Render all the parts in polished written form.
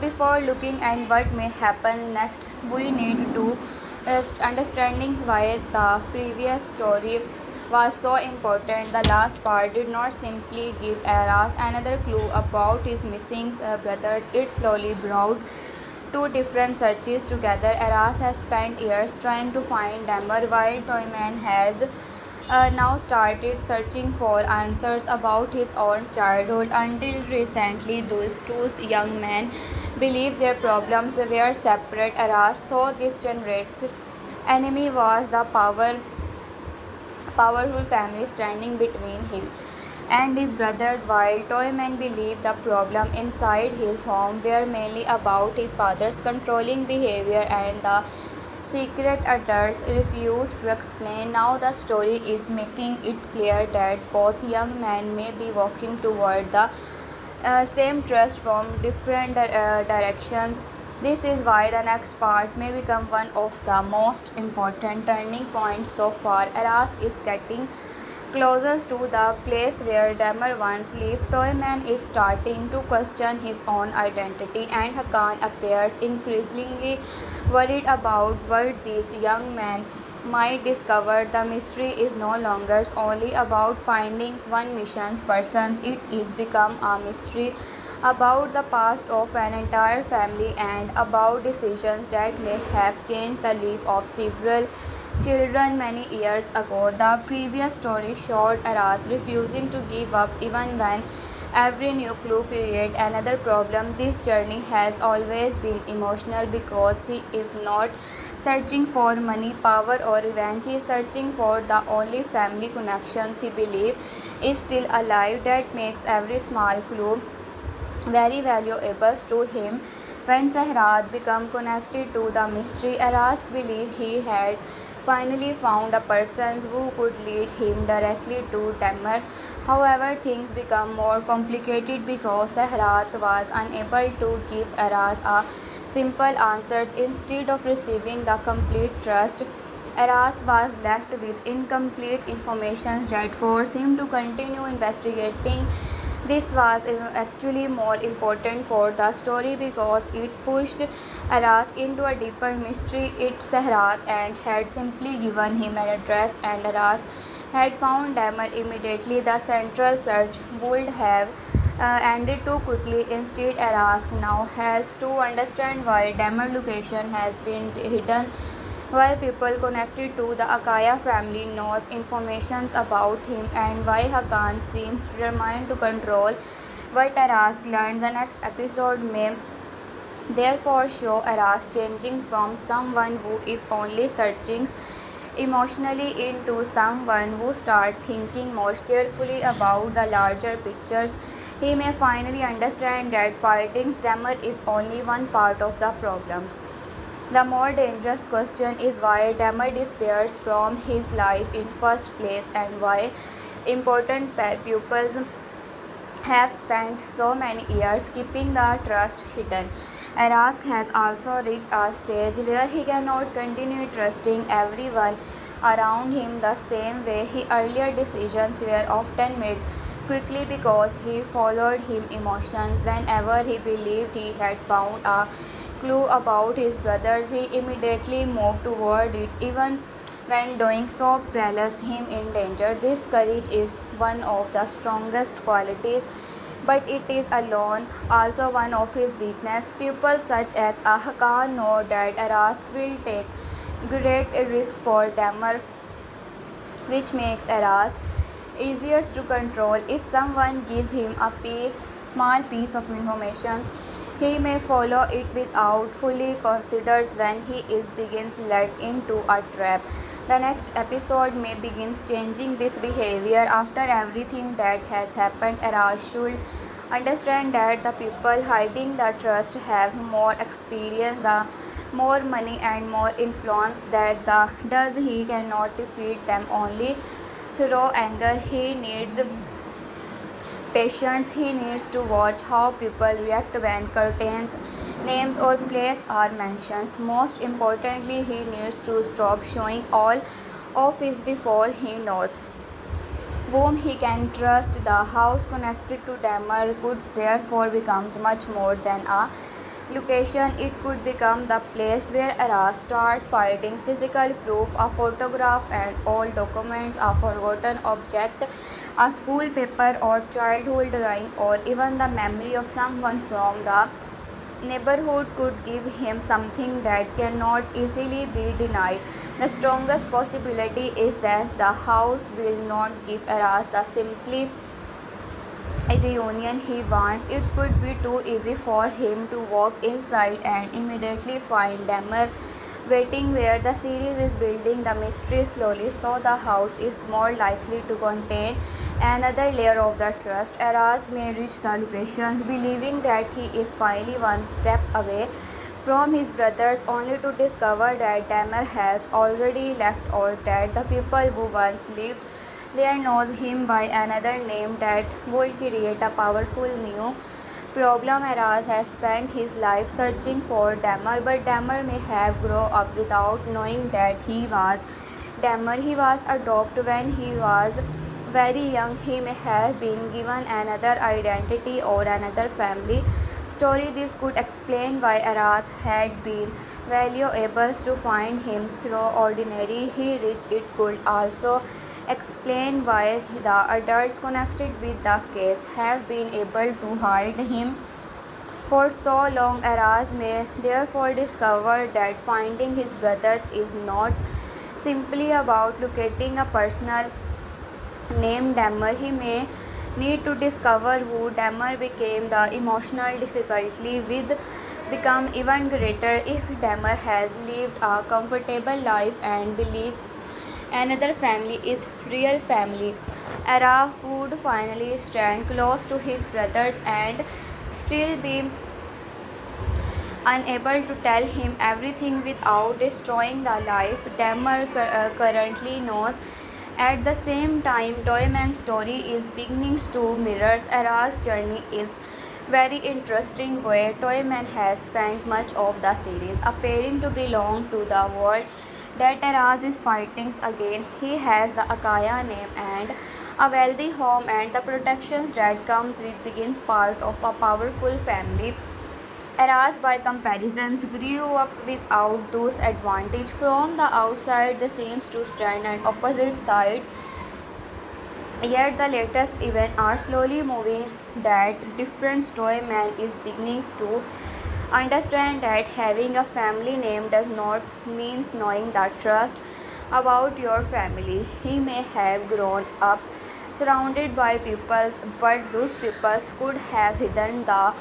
Before looking at what may happen next, we need to understanding why the previous story was so important. The last part did not simply give Eras another clue about his missing brothers. It slowly brought two different searches together. Eras has spent years trying to find Denver, while Toyman has now started searching for answers about his own childhood. Until recently, those two young men believed their problems were separate. Eras thought this generate's enemy was the powerful family standing between him and his brothers, while Toyman believed the problem inside his home were mainly about his father's controlling behavior and the secret adults refused to explain. Now the story is making it clear that both young men may be walking toward the same trust from different directions. This is why the next part may become one of the most important turning points so far. Aras is getting closest to the place where Damer once lived. Toyman is starting to question his own identity, and Hakan appears increasingly worried about what these young men might discover. The mystery is no longer only about finding one missing person, it is become a mystery about the past of an entire family and about decisions that may have changed the life of several children many years ago. The previous story showed Aras refusing to give up even when every new clue created another problem. This journey has always been emotional because he is not searching for money, power, or revenge. He is searching for the only family connections he believes is still alive. That makes every small clue very valuable to him. When Sehrat became connected to the mystery, Aras believed he had finally found a person who could lead him directly to Tamar. However, things became more complicated because Sehrat was unable to give Aras a simple answers. Instead of receiving the complete trust, Aras was left with incomplete information that forced him to continue investigating. This was actually more important for the story because it pushed Aras into a deeper mystery. It Sehrat and had simply given him an address, and Aras had found Damer immediately. The central search would have ended too quickly. Instead, Aras now has to understand why Damer location has been hidden. Why people connected to the Akaya family knows information about him, and why Hakan seems determined to control what Aras learned. The next episode may therefore show Aras changing from someone who is only searching emotionally into someone who starts thinking more carefully about the larger pictures. He may finally understand that fighting Stammer is only one part of the problems. The more dangerous question is why Damer disappears from his life in first place, and why important pupils have spent so many years keeping the trust hidden. Arask has also reached a stage where he cannot continue trusting everyone around him the same way. His earlier decisions were often made quickly because he followed his emotions. Whenever he believed he had found a clue about his brothers, he immediately moved toward it, even when doing so places him in danger. This courage is one of the strongest qualities, but it is alone also one of his weaknesses. People such as Ahkan know that Arask will take great risk for Damer, which makes Aras easier to control. If someone gives him a small piece of information, he may follow it without fully considers when he is begins led into a trap. The next episode may begin changing this behavior. After everything that has happened, Aras should understand that the people hiding the trust have more experience, the more money and more influence that the does he cannot defeat them only through anger. He needs patience. He needs to watch how people react when curtains, names, or place are mentioned. Most importantly, he needs to stop showing all of his before he knows whom he can trust. The house connected to Damer could therefore becomes much more than a location, it could become the place where Aras starts finding physical proof, a photograph, and old documents, a forgotten object, a school paper or childhood drawing, or even the memory of someone from the neighborhood could give him something that cannot easily be denied. The strongest possibility is that the house will not give Aras the simply a reunion he wants. It would be too easy for him to walk inside and immediately find Demmer waiting there. The series is building the mystery slowly, so the house is more likely to contain another layer of the trust. Aras may reach the locations believing that he is finally one step away from his brothers, only to discover that Demmer has already left or that the people who once lived there knows him by another name. That would create a powerful new problem. Aras has spent his life searching for Damar, but Damar may have grown up without knowing that he was Damar. He was adopted when he was very young. He may have been given another identity or another family story. This could explain why Aras had been valuable to find him through ordinary he reached. It could also explain why the adults connected with the case have been able to hide him for so long. Aras may therefore discover that finding his brothers is not simply about locating a person named Dammer. He may need to discover who Dammer became. The emotional difficulty with become even greater if Dammer has lived a comfortable life and believed another family is real family. Ara would finally stand close to his brothers and still be unable to tell him everything without destroying the life Dammer currently knows. At the same time, Toyman's story is beginning to mirror Ara's journey is very interesting way. Toyman has spent much of the series appearing to belong to the world that Aras is fighting against. He has the Akaya name and a wealthy home and the protections that comes with begins part of a powerful family. Aras by comparison grew up without those advantages. From the outside they seems to stand on opposite sides, yet the latest events are slowly moving that different. Toyman is beginning to understand that having a family name does not mean knowing the trust about your family. He may have grown up surrounded by people, but those people could have hidden the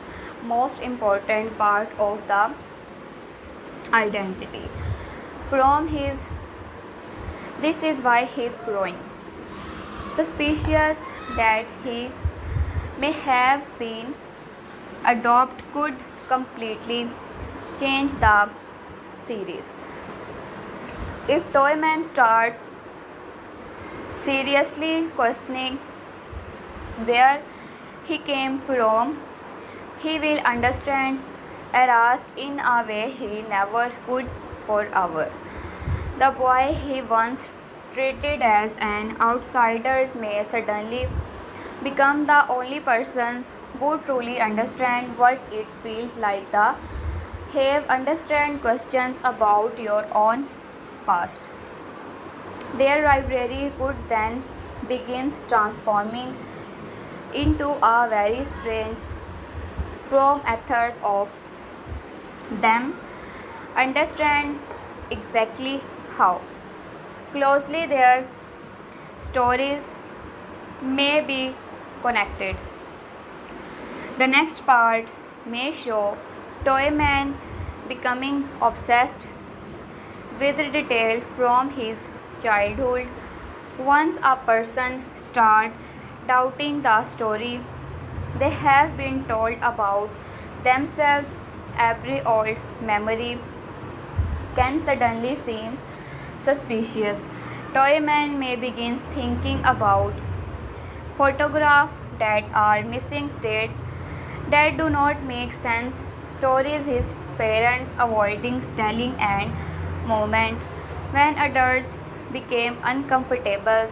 most important part of the identity from his. This is why he is growing suspicious that he may have been adopted could completely change the series. If Toyman starts seriously questioning where he came from, he will understand Aras in a way he never could for hour. The boy he once treated as an outsider may suddenly become the only person who truly understand what it feels like to have understand questions about your own past. Their library could then begins transforming into a very strange from authors of them understand exactly how closely their stories may be connected. The next part may show Toyman becoming obsessed with detail from his childhood. Once a person starts doubting the story they have been told about themselves, every old memory can suddenly seem suspicious. Toyman may begin thinking about photographs that are missing, states that do not make sense, stories his parents avoiding telling, and moment when adults became uncomfortable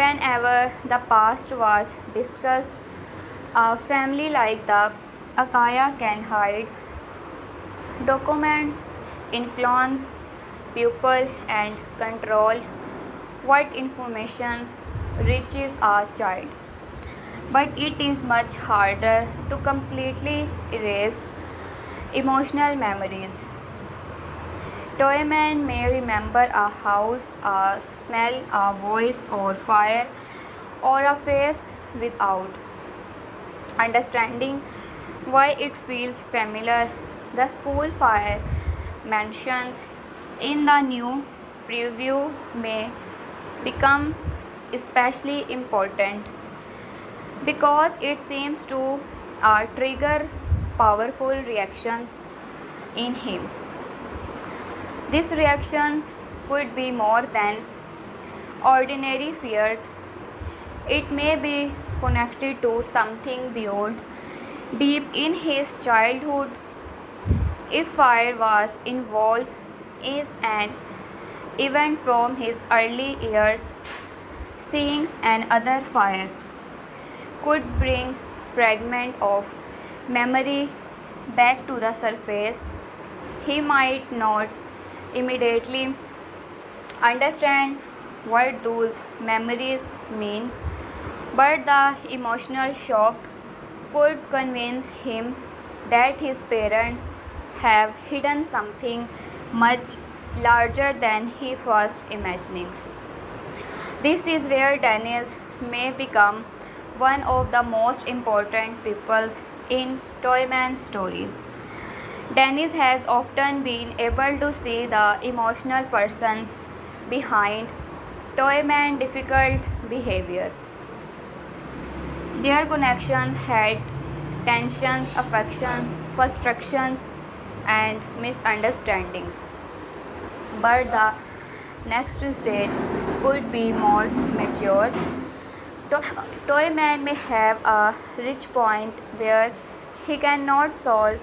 whenever the past was discussed. A family like the Akaya can hide Documents influence people and control what information reaches a child, but it is much harder to completely erase emotional memories. Toyman may remember a house, a smell, a voice, or fire, or a face without understanding why it feels familiar. The school fire mentions in the new preview may become especially important because it seems to trigger powerful reactions in him. These reactions could be more than ordinary fears. It may be connected to something beyond, deep in his childhood. If fire was involved is an event from his early years, seeing another fire could bring fragment of memory back to the surface. He might not immediately understand what those memories mean, but the emotional shock could convince him that his parents have hidden something much larger than he first imagined. This is where Dennis may become one of the most important peoples in Toyman's stories. Dennis has often been able to see the emotional persons behind Toyman's difficult behavior. Their connections had tensions, affections, frustrations, and misunderstandings. But the next stage could be more mature. Toyman may have a rich point where he cannot solve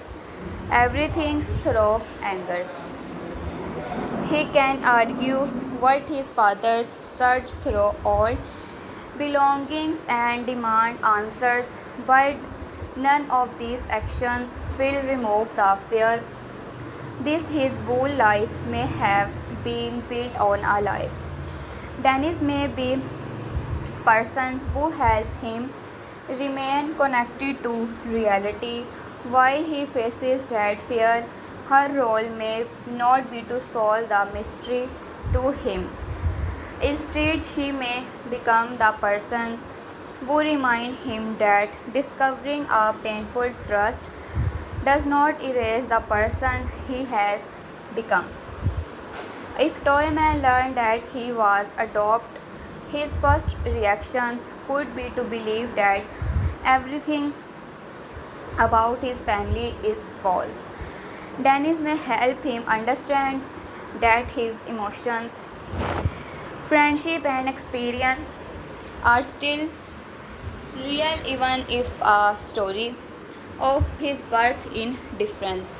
everything through anger. He can argue what his fathers search through all belongings and demand answers, but none of these actions will remove the fear. This his whole life may have been built on a lie. Dennis may be persons who help him remain connected to reality while he faces that fear. Her role may not be to solve the mystery to him. Instead, she may become the persons who remind him that discovering a painful trust does not erase the person he has become. If Toyman learned that he was adopted, his first reactions could be to believe that everything about his family is false. Dennis may help him understand that his emotions, friendship, and experience are still real even if a story of his birth in difference.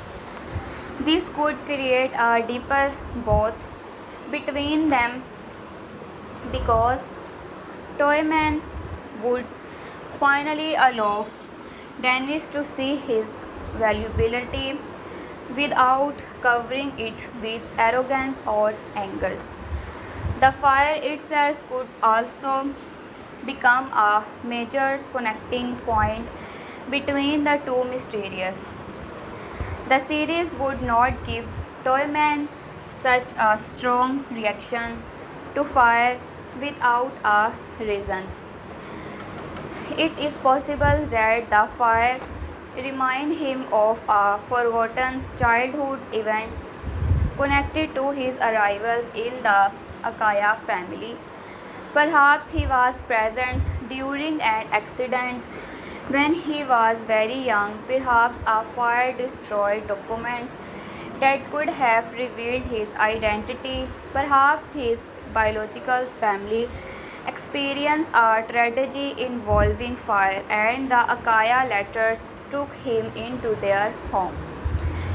This could create a deeper bond between them because Toyman would finally allow Dennis to see his valuability without covering it with arrogance or anger. The fire itself could also become a major connecting point between the two mysterious. The series would not give Toyman such a strong reaction to fire without a reason. It is possible that the fire remind him of a forgotten childhood event connected to his arrivals in the Akaya family. Perhaps he was present during an accident when he was very young. Perhaps a fire destroyed documents that could have revealed his identity. Perhaps his biological family experienced a tragedy involving fire and the Akaya letters took him into their home.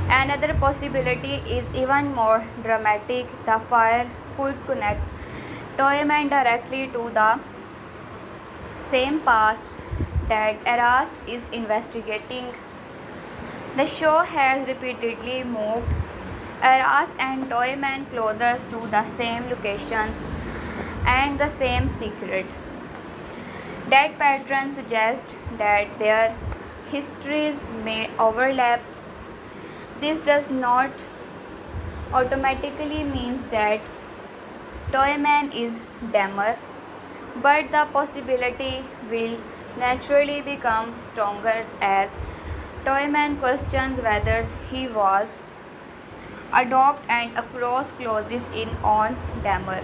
Another possibility is even more dramatic. The fire could connect Toyman directly to the same past that Arast is investigating. The show has repeatedly moved Aras and Toyman closer to the same locations and the same secret. That pattern suggests that their histories may overlap. This does not automatically mean that Toyman is dumber, but the possibility will naturally become stronger as Toyman questions whether he was adopted and across clauses in on Dammer.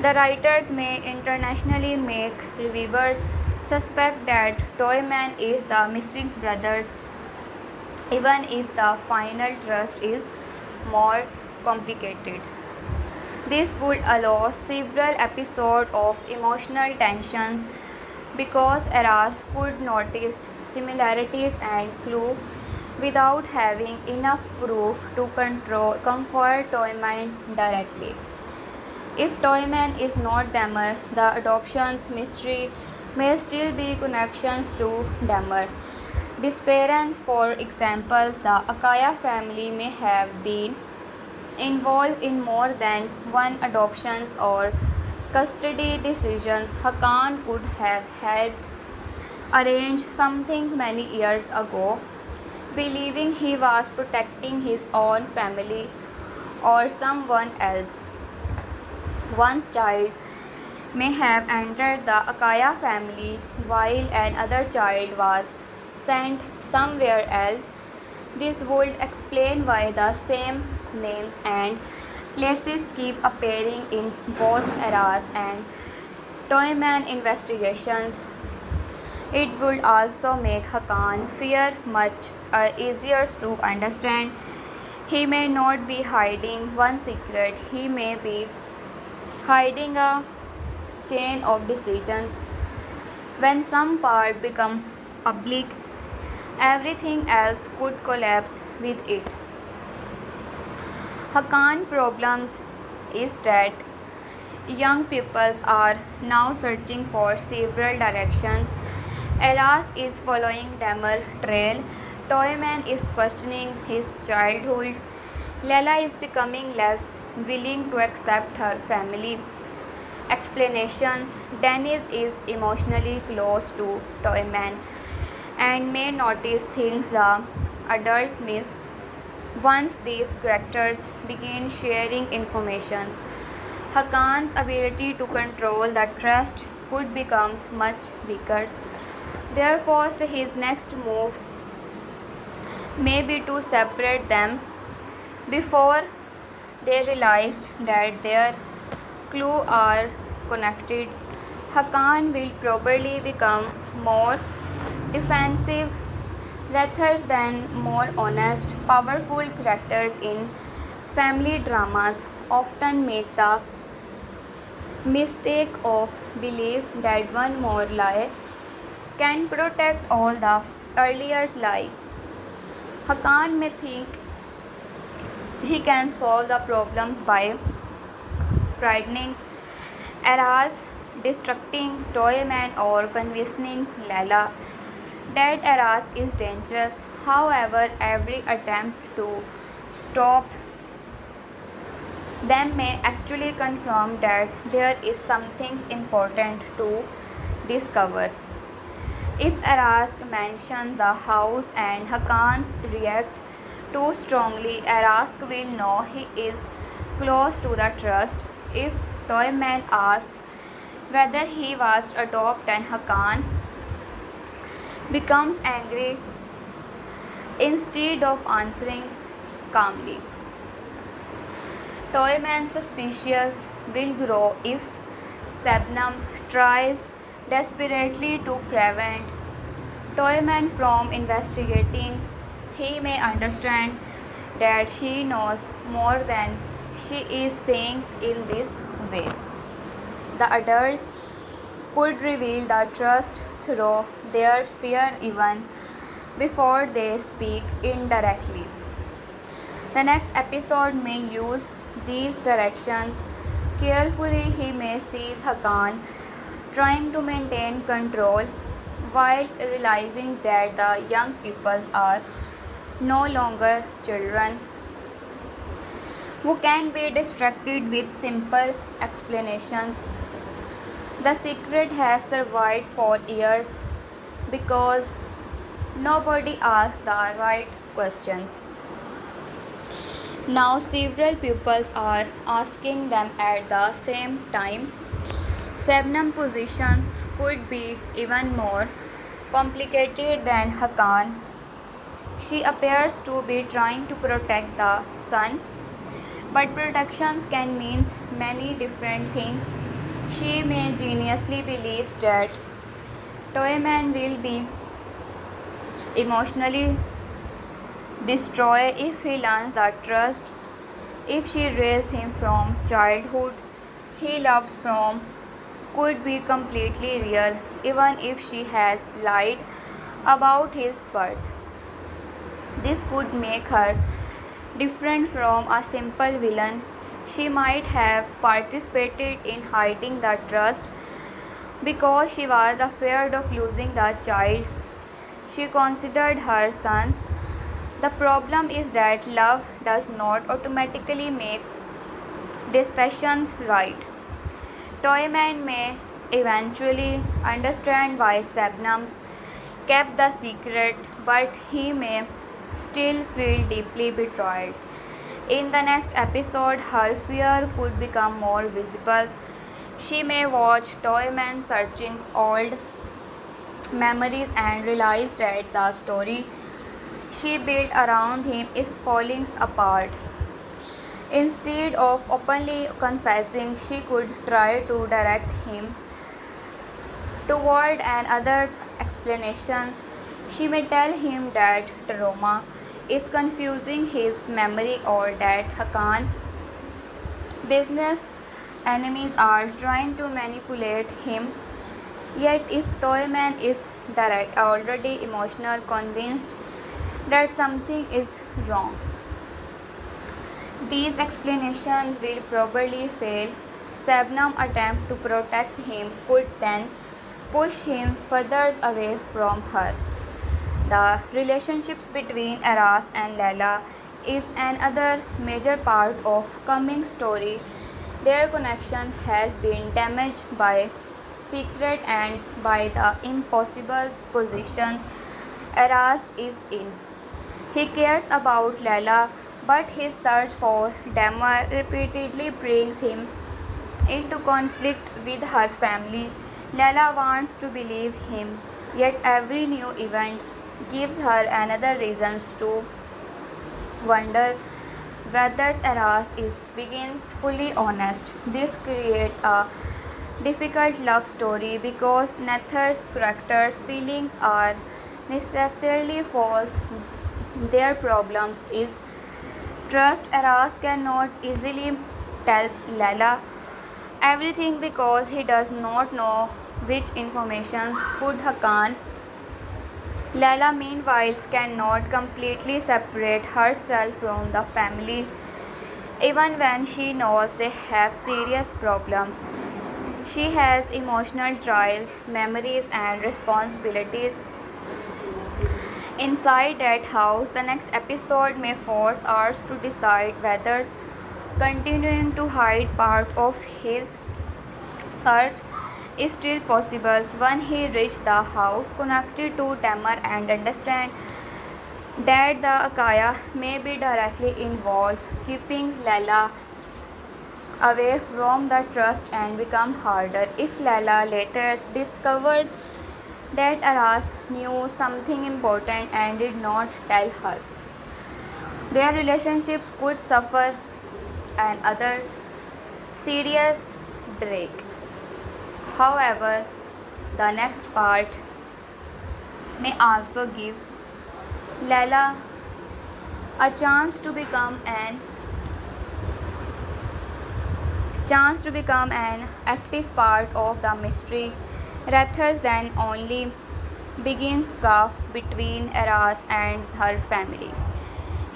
The writers may internationally make reviewers suspect that Toyman is the missing brother, even if the final trust is more complicated. This would allow several episodes of emotional tensions because Eras could notice similarities and clues without having enough proof to comfort Toyman directly. If Toyman is not Dammer, the adoption's mystery may still be connections to Dammer. Disparents, for example, the Akaya family may have been involved in more than one adoptions or custody decisions. Hakan could have had arranged some things many years ago, believing he was protecting his own family or someone else. One's child may have entered the Akaya family while another child was sent somewhere else. This would explain why the same names and places keep appearing in both Eras and Toyman investigations. It would also make Hakan fear much easier to understand. He may not be hiding one secret, he may be hiding a chain of decisions. When some part become public, everything else could collapse with it. Hakan problems is that young people are now searching for several directions. Eras is following Dammer trail. Toyman is questioning his childhood. Lela is becoming less willing to accept her family explanations. Dennis is emotionally close to Toyman and may notice things the adults miss. Once these characters begin sharing information, Hakan's ability to control the trust could become much weaker. Therefore, his next move may be to separate them before they realized that their clues are connected. Hakan will probably become more defensive rather than more honest. Powerful characters in family dramas often make the mistake of belief that one more lie can protect all the earlier lie. Hakan may think he can solve the problems by frightening Eras, distracting Toyman, or convincing Lela that Eras is dangerous. However, every attempt to stop them may actually confirm that there is something important to discover. If Eras mentions the house and Hakan reacts too strongly, Eras will know he is close to the trust. If Toyman asks whether he was adopted and Hakan becomes angry instead of answering calmly, Toyman's suspicion will grow. If Shabnam tries desperately to prevent Toyman from investigating, he may understand that she knows more than she is saying. In this way, the adults could reveal the trust through their fear even before they speak indirectly. The next episode may use these directions carefully. He may see Hakan trying to maintain control while realizing that the young people are no longer children who can be distracted with simple explanations. The secret has survived for years because nobody asked the right questions. Now, several pupils are asking them at the same time. Sebnam positions could be even more complicated than Hakan. She appears to be trying to protect the sun, but protections can mean many different things. She may geniusly believes that Toyman will be emotionally destroyed if he learns the trust. If she raised him from childhood, he loves from could be completely real, even if she has lied about his birth. This could make her different from a simple villain. She might have participated in hiding the trust because she was afraid of losing the child she considered her son's. The problem is that love does not automatically make dispassions right. Toyman may eventually understand why Sebnams kept the secret, but he may still feel deeply betrayed. In the next episode, her fear could become more visible. She may watch Toyman searching old memories and realize that the story she built around him is falling apart. Instead of openly confessing, she could try to direct him toward another's explanations. She may tell him that trauma is confusing his memory or that Hakan business enemies are trying to manipulate him. Yet if Toyman is direct, already emotional, convinced that something is wrong, these explanations will probably fail. Sebnam's attempt to protect him could then push him further away from her. The relationships between Aras and Layla is another major part of coming story. Their connection has been damaged by secret and by the impossible positions Aras is in. He cares about Layla, but his search for Damar repeatedly brings him into conflict with her family. Layla wants to believe him, yet every new event gives her another reason to wonder whether Aras is begins fully honest. This creates a difficult love story because Nathan's character's feelings are necessarily false. Their problems is trust. Aras cannot easily tell Layla everything because he does not know which information could Hakan. Layla meanwhile cannot completely separate herself from the family even when she knows they have serious problems. She has emotional trials, memories and responsibilities inside that house. The next episode may force us to decide whether continuing to hide part of his search is still possible. When he reached the house connected to Tamar and understand that the Akaya may be directly involved, keeping Layla away from the trust and become harder. If Layla later discovers that Aras knew something important and did not tell her, their relationships could suffer another serious break. However, the next part may also give Layla a chance to become an active part of the mystery rather than only begins scarf between Aras and her family.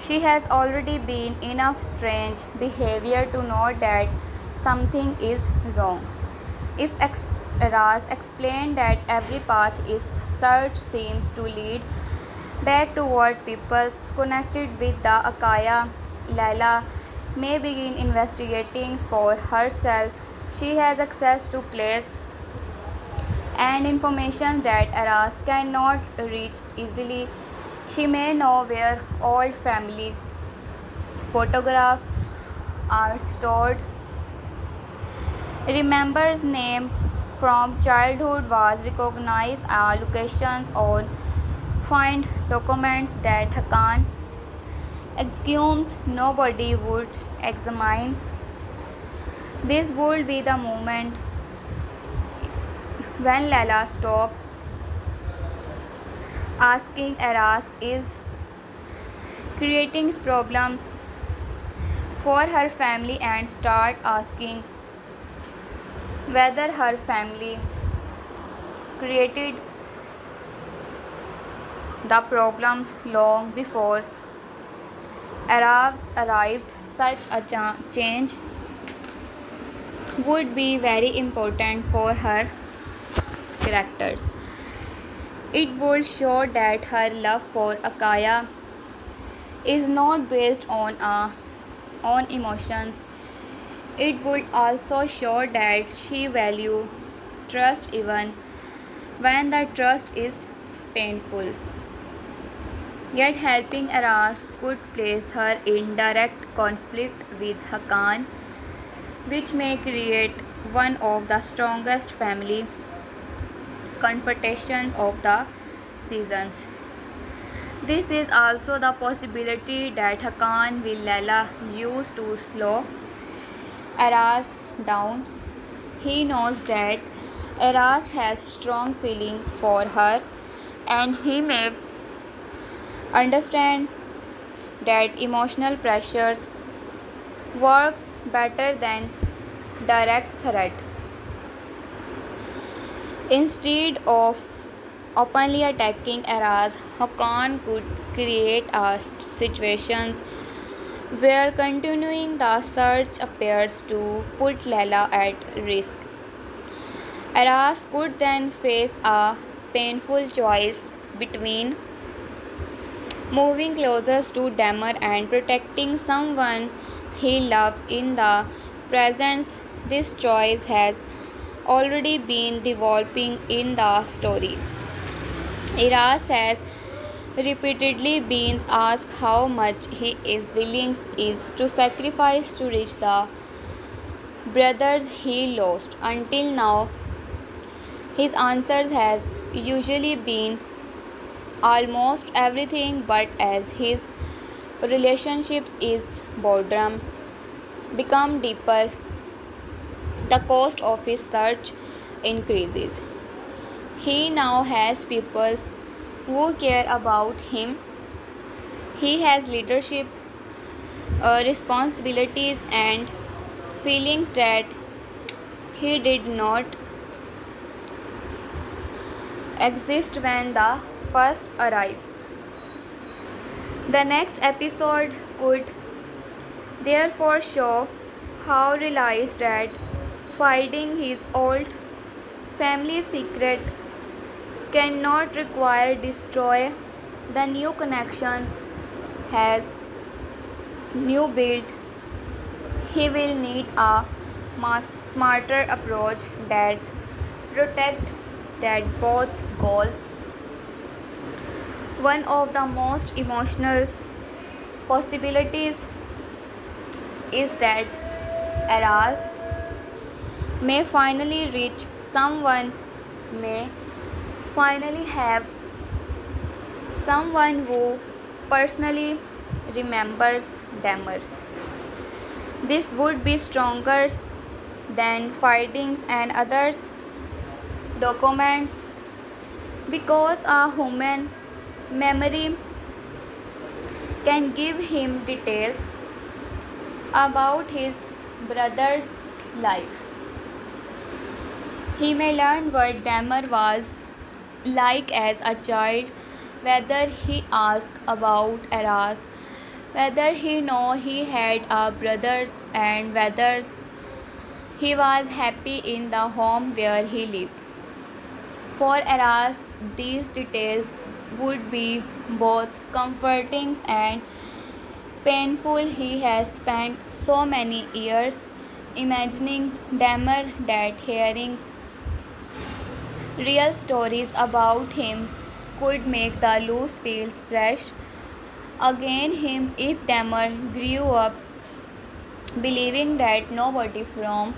She has already been enough strange behavior to know that something is wrong. If Aras explained that every path is search seems to lead back toward peoples connected with the Akaya. Laila may begin investigating for herself. She has access to place and information that Aras cannot reach easily. She may know where old family photographs are stored, remembers name from childhood was recognized locations or find documents that Hakan assumes nobody would examine. This would be the moment when Lala stopped asking Aras is creating problems for her family and start asking whether her family created the problems long before Arabs arrived. Such a change would be very important for her characters. It would show that her love for Akaya is not based on emotions. It would also show that she values trust even when the trust is painful. Yet helping Aras could place her in direct conflict with Hakan, which may create one of the strongest family confrontations of the seasons. This is also the possibility that Hakan will Lala use to slow Aras down. He knows that Aras has strong feeling for her and he may understand that emotional pressures works better than direct threat. Instead of openly attacking Aras, Hakan could create a situation where continuing the search appears to put Layla at risk. Aras could then face a painful choice between moving closer to Damar and protecting someone he loves in the present. This choice has already been developing in the story. Iras has repeatedly been asked how much he is willing is to sacrifice to reach the brothers he lost. Until now, his answer has usually been almost everything, but as his relationships is boredom become deeper, the cost of his search increases. He now has people who care about him. He has leadership responsibilities and feelings that he did not exist when the first arrived. The next episode could therefore show how realized that finding his old family secret cannot require destroy the new connections has new build. He will need a smarter approach that protect that both goals. One of the most emotional possibilities is that Aras may finally reach someone, may finally have someone who personally remembers Damar. This would be stronger than findings and others documents because a human memory can give him details about his brother's life. He may learn what Damar was like as a child, whether he asked about Aras, whether he knew he had a brother, and whether he was happy in the home where he lived. For Aras, these details would be both comforting and painful. He has spent so many years imagining Damer that hearing real stories about him could make the loose feels fresh again him if Damer grew up believing that nobody from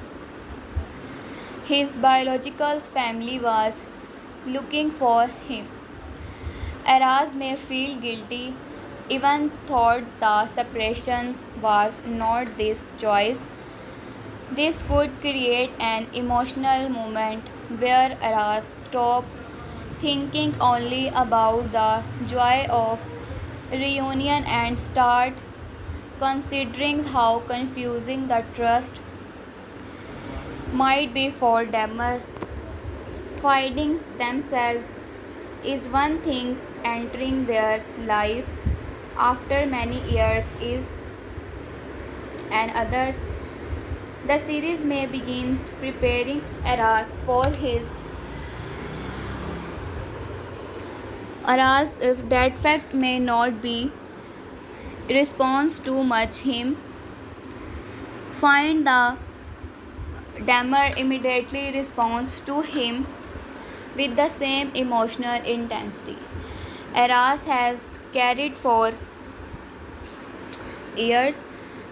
his biological family was looking for him. Aras may feel guilty even thought the separation was not this choice. This could create an emotional moment where Aras stopped thinking only about the joy of reunion and start considering how confusing the trust might be for Damer. Finding themselves is one thing, entering their life after many years is another. The series may begin preparing Aras for his Aras if that fact may not be response too much him find the Damer immediately responds to him with the same emotional intensity Aras has carried for years.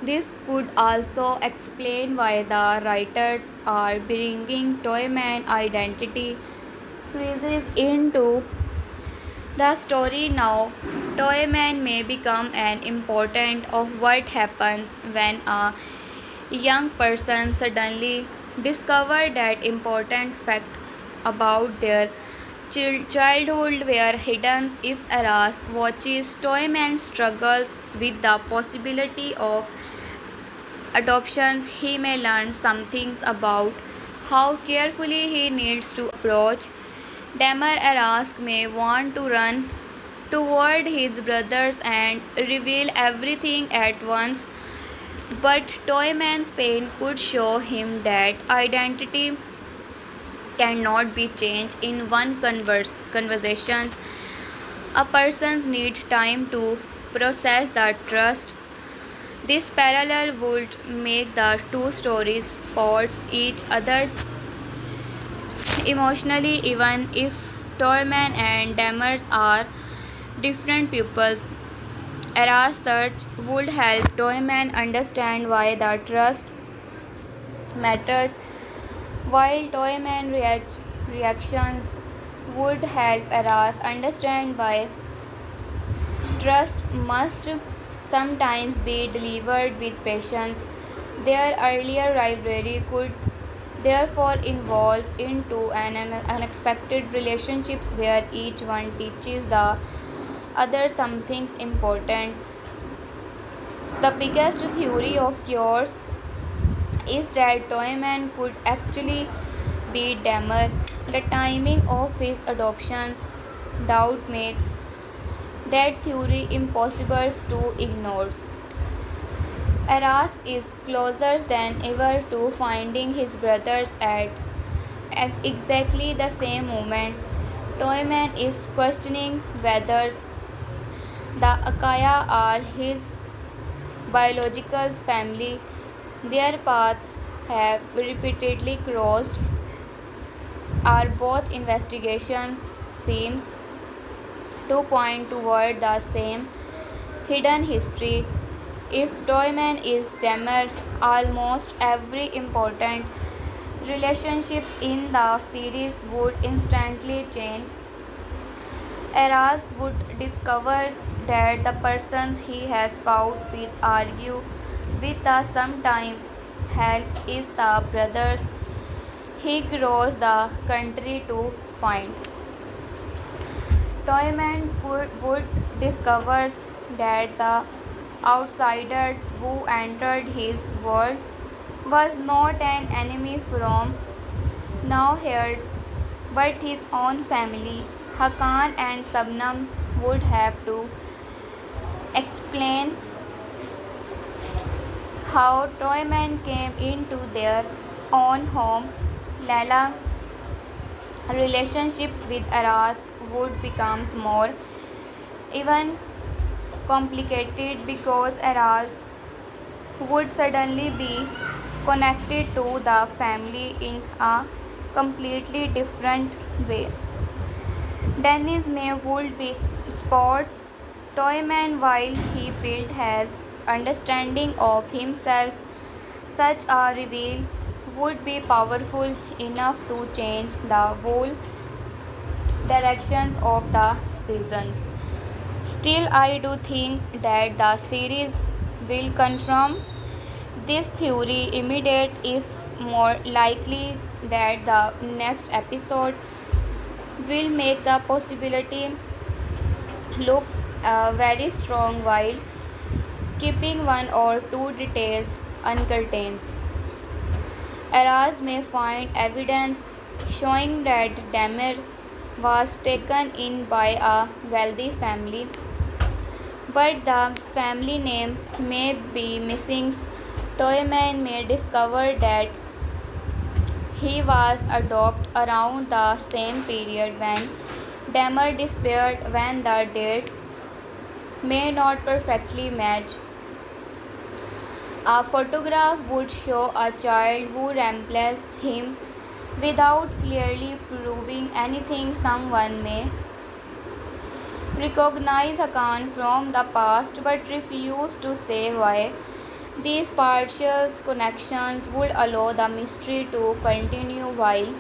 This could also explain why the writers are bringing Toyman identity crisis into the story now. Toyman may become an important of what happens when a young person suddenly discover that important fact about their childhood were hidden. If Aras watches Toyman struggles with the possibility of adoptions, he may learn something about how carefully he needs to approach. Damer Aras may want to run toward his brothers and reveal everything at once, but Toyman's pain could show him that identity cannot be changed in one conversation. A person needs time to process the trust. This parallel would make the two stories support each other emotionally even if Toyman and Demers are different pupils. Era's search would help Toyman understand why the trust matters, while Toyman reactions would help Eras understand why trust must sometimes be delivered with patience. Their earlier rivalry could therefore evolve into an unexpected relationships where each one teaches the other something important. The biggest theory of yours is that Toyman could actually be Damer. The timing of his adoptions doubt makes that theory impossible to ignore. Aras is closer than ever to finding his brothers at exactly the same moment. Toyman is questioning whether the Akaya are his biological family. Their paths have repeatedly crossed. Are both investigations seems to point toward the same hidden history. If Toyman is damaged, almost every important relationships in the series would instantly change. Eras would discover that the persons he has fought with argue with the sometimes help is the brothers he grows the country to find. Toyman would discover that the outsiders who entered his world was not an enemy from now here's but his own family. Hakan and Sabnam would have to explain how Toyman came into their own home. Lala Relationships with Eras would become more even complicated because Eras would suddenly be connected to the family in a completely different way. Dennis May would be sports toyman while he built his understanding of himself. Such a reveal would be powerful enough to change the whole directions of the seasons. Still, I do think that the series will confirm this theory immediate if more likely that the next episode will make the possibility look very strong while keeping one or two details uncurtained. Aras may find evidence showing that Damir was taken in by a wealthy family, but the family name may be missing. Toyman may discover that he was adopted around the same period when Damir disappeared when the dates may not perfectly match. A photograph would show a child who resembles him without clearly proving anything. Someone may recognize Hakan from the past but refuse to say why. These partial connections would allow the mystery to continue while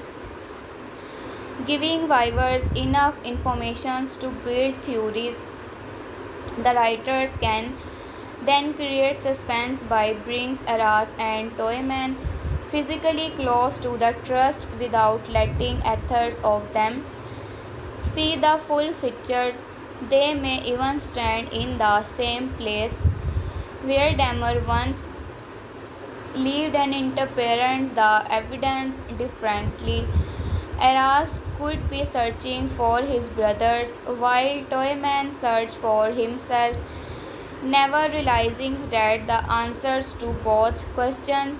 giving viewers enough information to build theories. The writers can then create suspense by bringing Aras and Toyman physically close to the trust without letting either of them see the full pictures. They may even stand in the same place where Damar once lived and interpret the evidence differently. Aras could be searching for his brothers while Toyman searched for himself, never realizing that the answers to both questions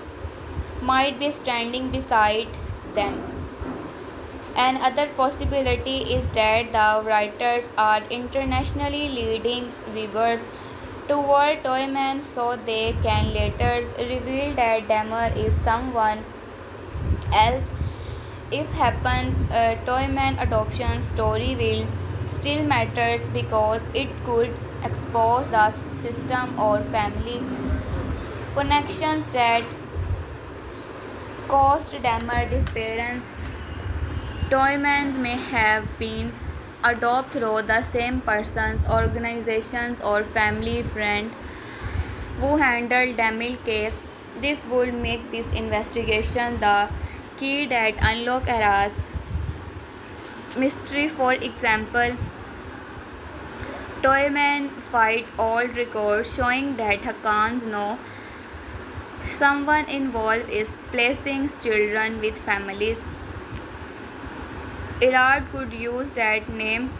might be standing beside them. Another possibility is that the writers are internationally leading viewers toward Toyman so they can later reveal that Damar is someone else. If happens, Toyman adoption story will still matters because it could expose the system or family connections that caused Damar disappearance. Toymans may have been adopted through the same persons, organizations, or family friend who handled Damil case. This would make this investigation the key that unlock Era's mystery. For example, Toyman fight old records showing that Hakkans know someone involved is placing children with families. Irad could use that name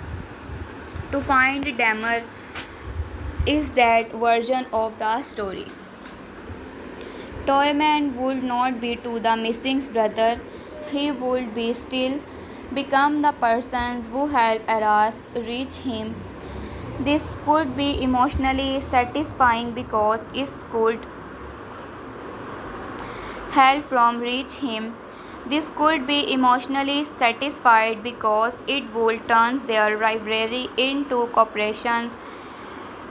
to find Damar is that version of the story. Toyman would not be to the missing brother, he would be still become the persons who help Aras reach him. This could be emotionally satisfying because it could help from reach him. This could be emotionally satisfied because it would turn their rivalry into cooperation.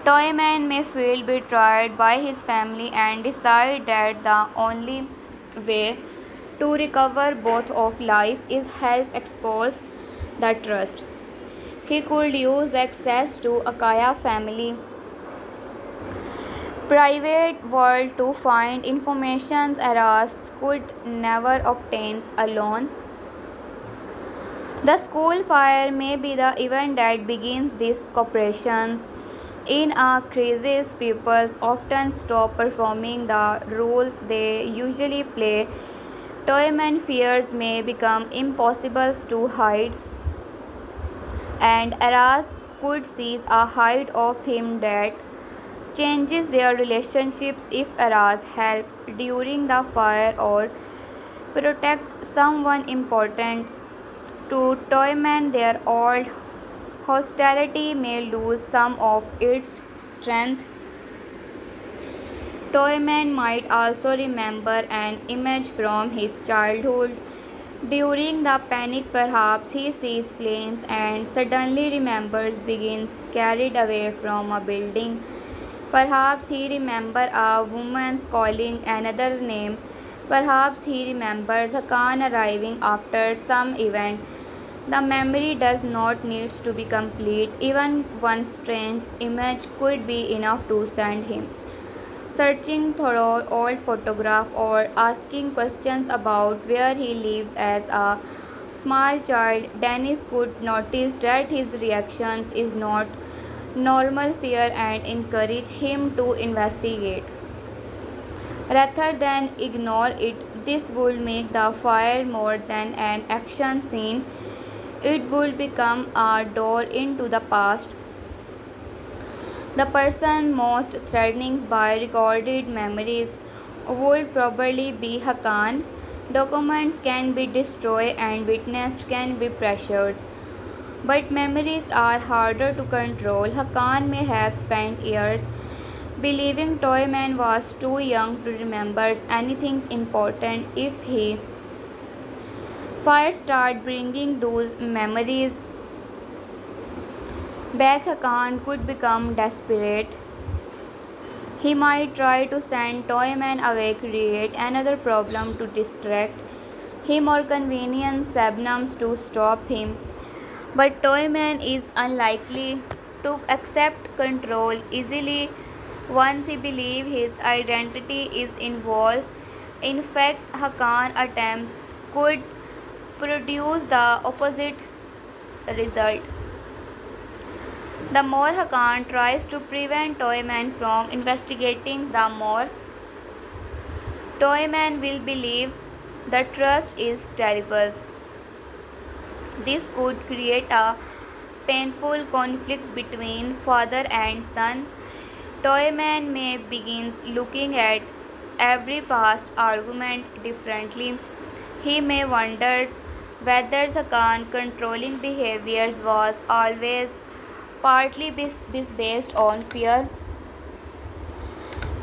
Toyman may feel betrayed by his family and decide that the only way to recover both of life is help expose the trust. He could use access to Akaya family private world to find information Aras could never obtain alone. The school fire may be the event that begins these corporations. In a crisis, people often stop performing the roles they usually play. Toyman fears may become impossible to hide, and Aras could seize a height of him that changes their relationships if Aras help during the fire or protect someone important. To Toyman, their old hostility may lose some of its strength. Toyman might also remember an image from his childhood. During the panic, perhaps he sees flames and suddenly remembers begins carried away from a building. Perhaps he remembers a woman calling another name. Perhaps he remembers Hakan arriving after some event. The memory does not need to be complete. Even one strange image could be enough to send him searching through old photographs or asking questions about where he lives as a small child. Dennis could notice that his reactions is not normal fear and encourage him to investigate rather than ignore it. This would make the fire more than an action scene. It would become a door into the past. The person most threatening by recorded memories would probably be Hakan. Documents can be destroyed and witnesses can be pressured. But memories are harder to control. Hakan may have spent years believing Toyman was too young to remember anything important. If he first started bringing those memories back, Hakan could become desperate. He might try to send Toyman away, create another problem to distract him or convenience Sabnams to stop him. But Toyman is unlikely to accept control easily once he believes his identity is involved. In fact, Hakan attempts could produce the opposite result. The more Hakan tries to prevent Toyman from investigating, the more Toyman will believe the trust is terrible. This could create a painful conflict between father and son. Toyman may begin looking at every past argument differently. He may wonder whether Hakan's controlling behavior was always partly based on fear,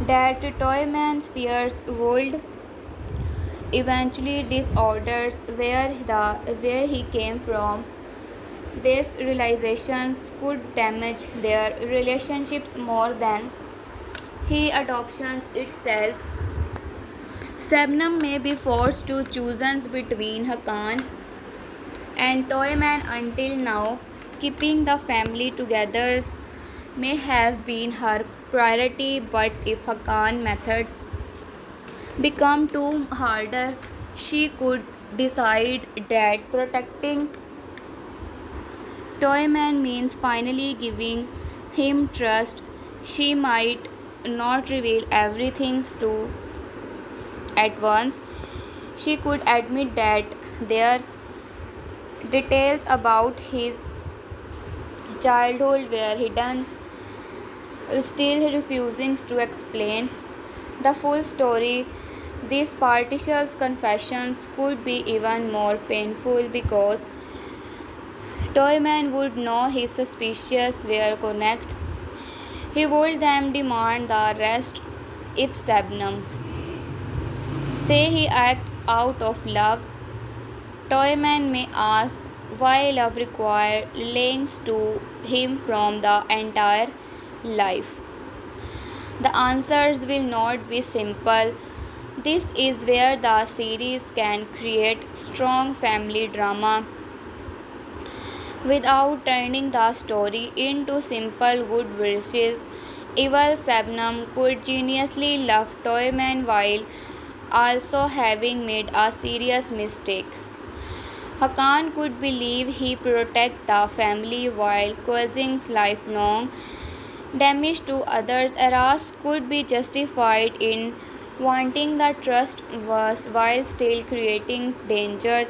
that Toyman's fears would eventually disorders where he came from. These realizations could damage their relationships more than he adoptions itself. Sabnam may be forced to choose between Hakan and Toyman until now. Keeping the family together may have been her priority, but if Hakan method become too harder, she could decide that protecting Toyman means finally giving him trust. She might not reveal everything to at once. She could admit that there details about his childhood were hidden, still refusing to explain the full story. These partial confessions could be even more painful because Toyman would know his suspicions were correct. He would then demand the rest. If Sabnams say he acted out of love, Toyman may ask why love required links to him from the entire life. The answers will not be simple. This is where the series can create strong family drama without turning the story into simple good verses. Evil Sabnam could geniusly love Toyman while also having made a serious mistake. Hakan could believe he protected the family while causing lifelong damage to others. Eras could be justified in wanting the trust was while still creating dangers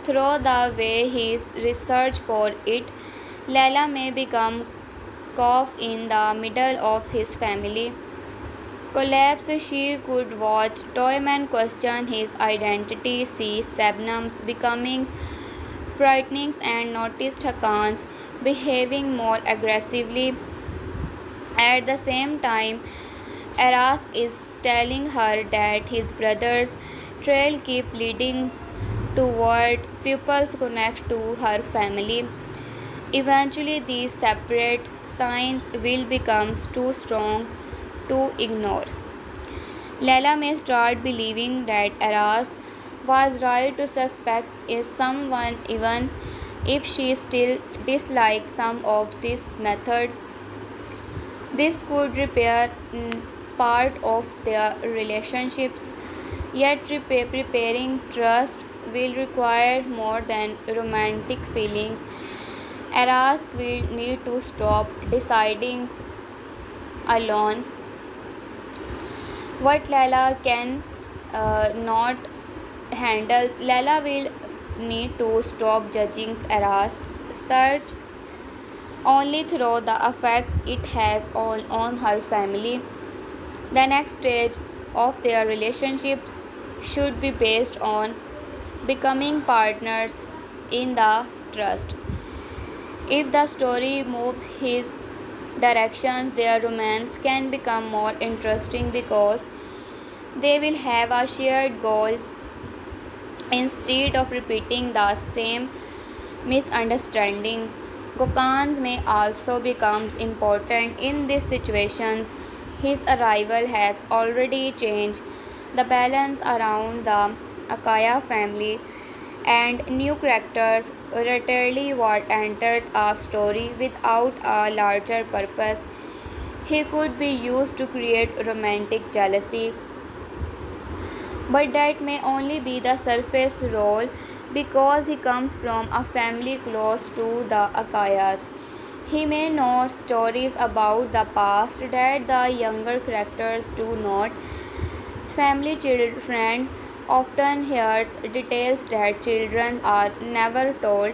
through the way he researched for it. Layla may become caught in the middle of his family collapse. She could watch Toyman question his identity, see Sabnams becoming frightening and noticed Hakan's behaving more aggressively. At the same time, Arask is telling her that his brother's trail keeps leading toward pupils connect to her family. Eventually, these separate signs will become too strong to ignore. Leila may start believing that Aras was right to suspect is someone even if she still dislikes some of this method. This could repair part of their relationships, yet preparing trust will require more than romantic feelings. Aras will need to stop deciding alone what Lala can not handle. Lala will need to stop judging Aras' search only through the effect it has on her family. The next stage of their relationship should be based on becoming partners in the trust. If the story moves his directions, their romance can become more interesting because they will have a shared goal instead of repeating the same misunderstanding. Gokans may also become important in these situations. His arrival has already changed the balance around the Akaya family, and new characters rarely what enters a story without a larger purpose. He could be used to create romantic jealousy, but that may only be the surface role because he comes from a family close to the Akayas. He may know stories about the past that the younger characters do not. Family friend often hears details that children are never told.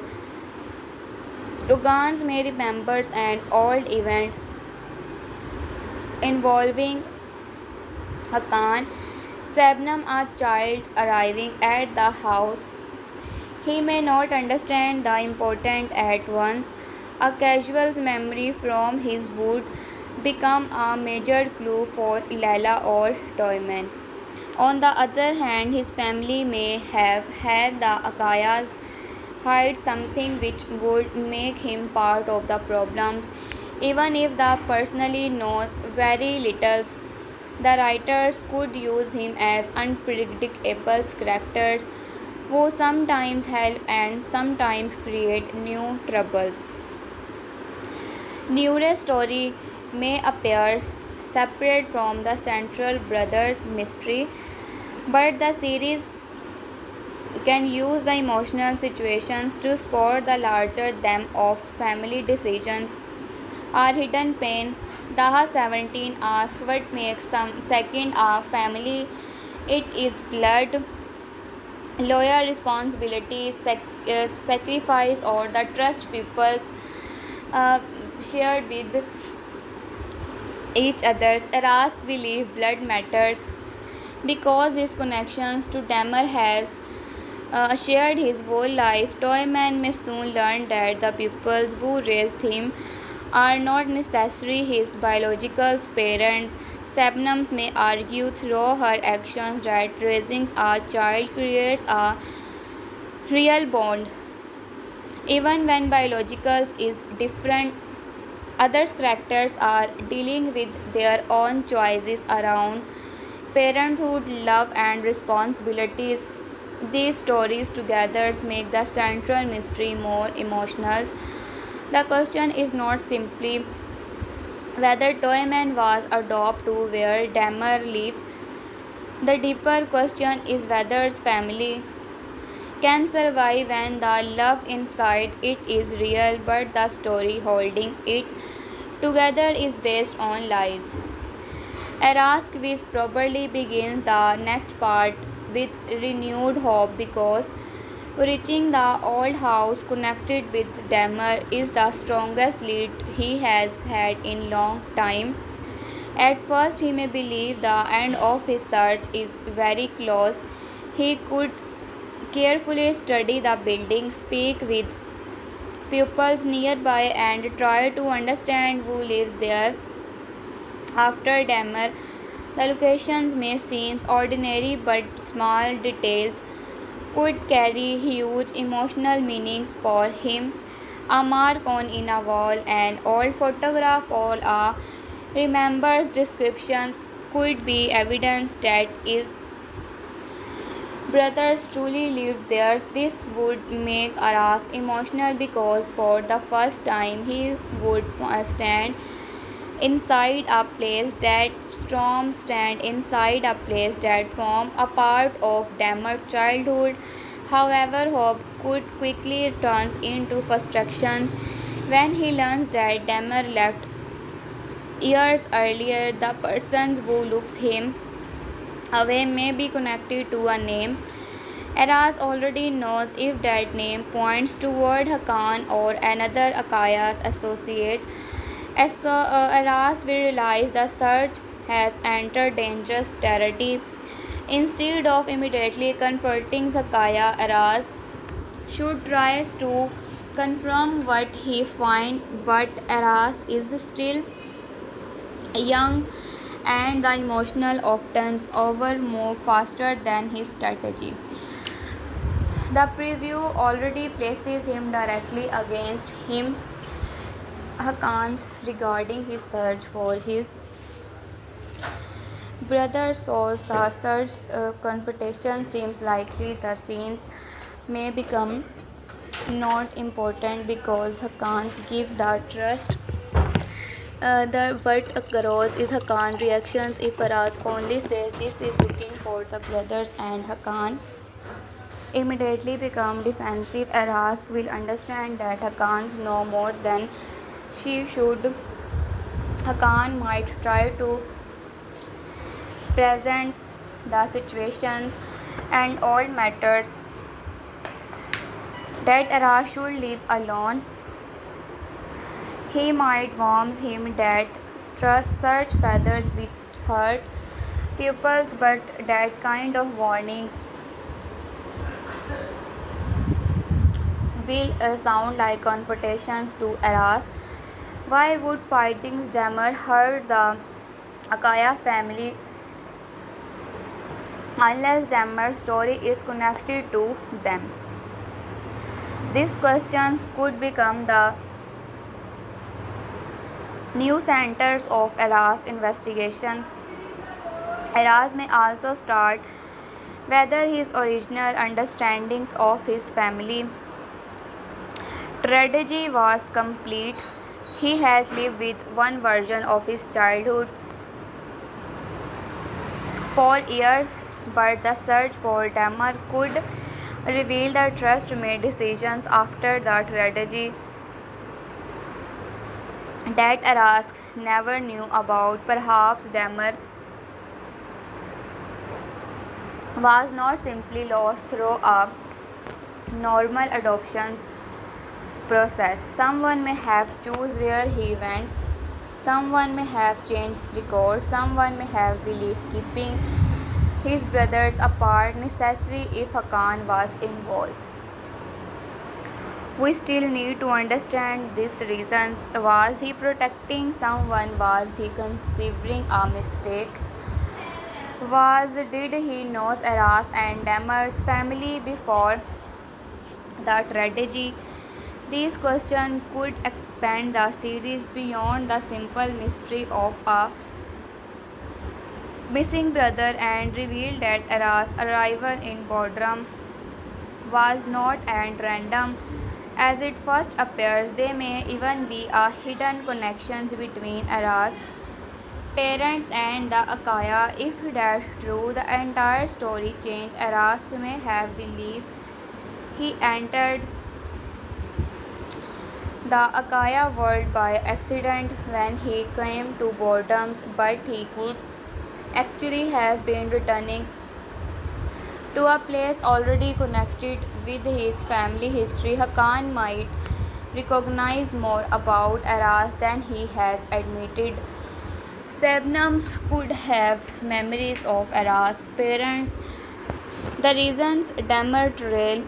Rugans may remember an old event involving Hakan Sabnam, a child arriving at the house. He may not understand the important at once. A casual memory from his would become a major clue for Lala or Toyman. On the other hand, his family may have had the Akayas hide something which would make him part of the problem, even if the personally knows very little. The writers could use him as unpredictable characters who sometimes help and sometimes create new troubles. Nure's story may appear separate from the central brothers mystery, but the series can use the emotional situations to support the larger them of family decisions or hidden pain. Daha 17 asks what makes some second a family. It is blood, loyal responsibility, sacrifice, or the trust people uh, shared with each other. Eras believe blood matters because his connections to Damer has shared his whole life. Toyman may soon learn that the pupils who raised him are not necessarily his biological parents. Sabnams may argue through her actions that raising a child creates a real bond, even when biological is different. Other characters are dealing with their own choices around parenthood, love, and responsibilities. These stories together make the central mystery more emotional. The question is not simply whether Toyman was adopted to where Damer lives. The deeper question is whether his family can survive when the love inside it is real but the story holding it together is based on lies. Arask which probably begins the next part with renewed hope because reaching the old house connected with Damer is the strongest lead he has had in long time. At first he may believe the end of his search is very close. He could carefully study the building, speak with pupils nearby, and try to understand who lives there. After Damer, the locations may seem ordinary, but small details could carry huge emotional meanings for him. A mark on in a wall, an old photograph, or a remembers descriptions could be evidence that his brothers truly lived there. This would make Aras emotional because for the first time he would stand inside a place that formed a part of Damar's childhood. However, hope could quickly turn into frustration when he learns that Damar left years earlier. The person who looks him away may be connected to a name. Aras already knows if that name points toward Hakan or another Akaya's associate. Aras will realize the search has entered dangerous territory. Instead of immediately confronting Sakaya, Aras should try to confirm what he finds, but Aras is still young and the emotional often over move faster than his strategy. The preview already places him directly against him Hakan's regarding his search for his brother, so the search confrontation seems likely. The scenes may become not important because Hakan's give the trust. The what grows is Hakan reactions if Aras only says this is looking for the brothers and Hakan immediately become defensive. Aras will understand that Hakan's know more than she should. Hakan might try to present the situations and all matters that Aras should leave alone. He might warn him that trust search feathers with hurt pupils, but that kind of warnings will sound like confrontations to Aras. Why would fighting Damar hurt the Akaya family unless Damar's story is connected to them? These questions could become the new centers of Aras investigations. Aras may also start whether his original understandings of his family tragedy was complete. He has lived with one version of his childhood for years, but the search for Damar could reveal the trust made decisions after the tragedy that Aras never knew about. Perhaps Damar was not simply lost through a normal adoption process. Someone may have chosen where he went, someone may have changed records, someone may have believed keeping his brothers apart necessary if Hakan was involved. We still need to understand these reasons. Was he protecting someone? Was he conceiving a mistake? Did he know Aras and Damar's family before the tragedy? These questions could expand the series beyond the simple mystery of a missing brother and reveal that Aras' arrival in Bodrum was not at random as it first appears. There may even be a hidden connections between Aras' parents and the Akaya. If that's true, the entire story changes. Aras may have believed he entered the Akaya world by accident when he came to Boredoms, but he could actually have been returning to a place already connected with his family history. Hakan might recognize more about Aras than he has admitted. Sebnams could have memories of Aras' parents The reasons Damar trail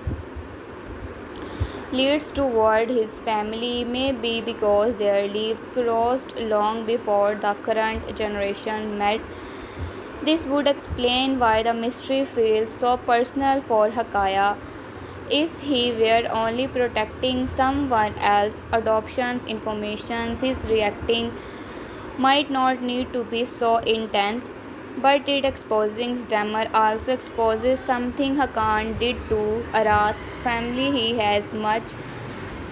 leads toward his family may be because their lives crossed long before the current generation met. This would explain why the mystery feels so personal for Hakaya. If he were only protecting someone else's adoption's information, his reacting might not need to be so intense, but it exposing Stammer also exposes something Hakan did to Aras family. He has much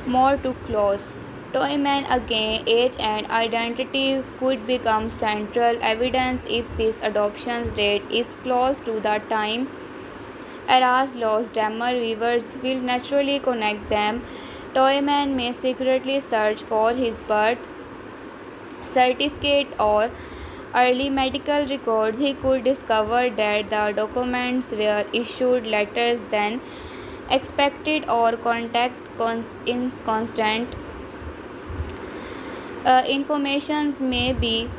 more to close. Toyman again, age and identity could become central evidence if his adoption date is close to the time Aras lost Dammer. Viewers will naturally connect them. Toyman may secretly search for his birth certificate or early medical records. He could discover that the documents were issued later than expected or contact constant informations may be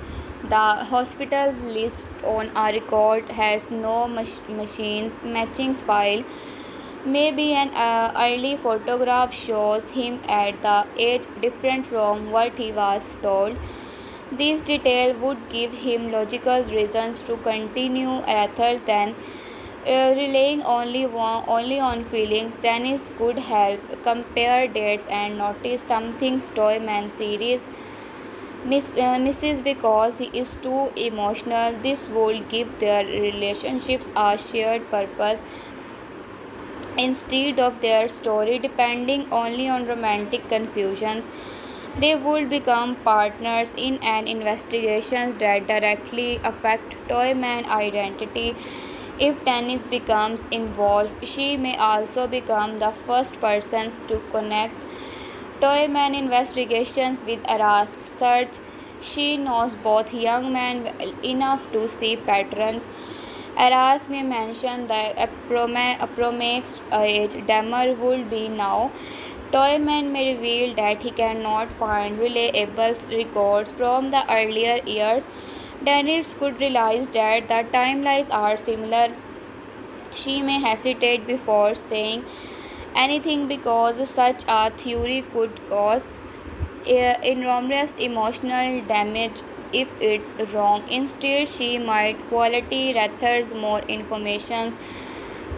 the hospital list on a record has no machines matching file. Maybe an early photograph shows him at the age different from what he was told. This detail would give him logical reasons to continue rather than relying only on feelings. Dennis could help compare dates and notice something Stoyman series misses because he is too emotional. This would give their relationships a shared purpose instead of their story depending only on romantic confusions. They would become partners in an investigation that directly affect Toyman's identity. If Dennis becomes involved, she may also become the first person to connect Toyman investigations with Ara's search. She knows both young men well enough to see patterns. Aras may mention the approximate age Damar would be now. Toyman may reveal that he cannot find reliable records from the earlier years. Dennis could realize that the timelines are similar. She may hesitate before saying anything because such a theory could cause enormous emotional damage if it's wrong. Instead, she might quality rather more information.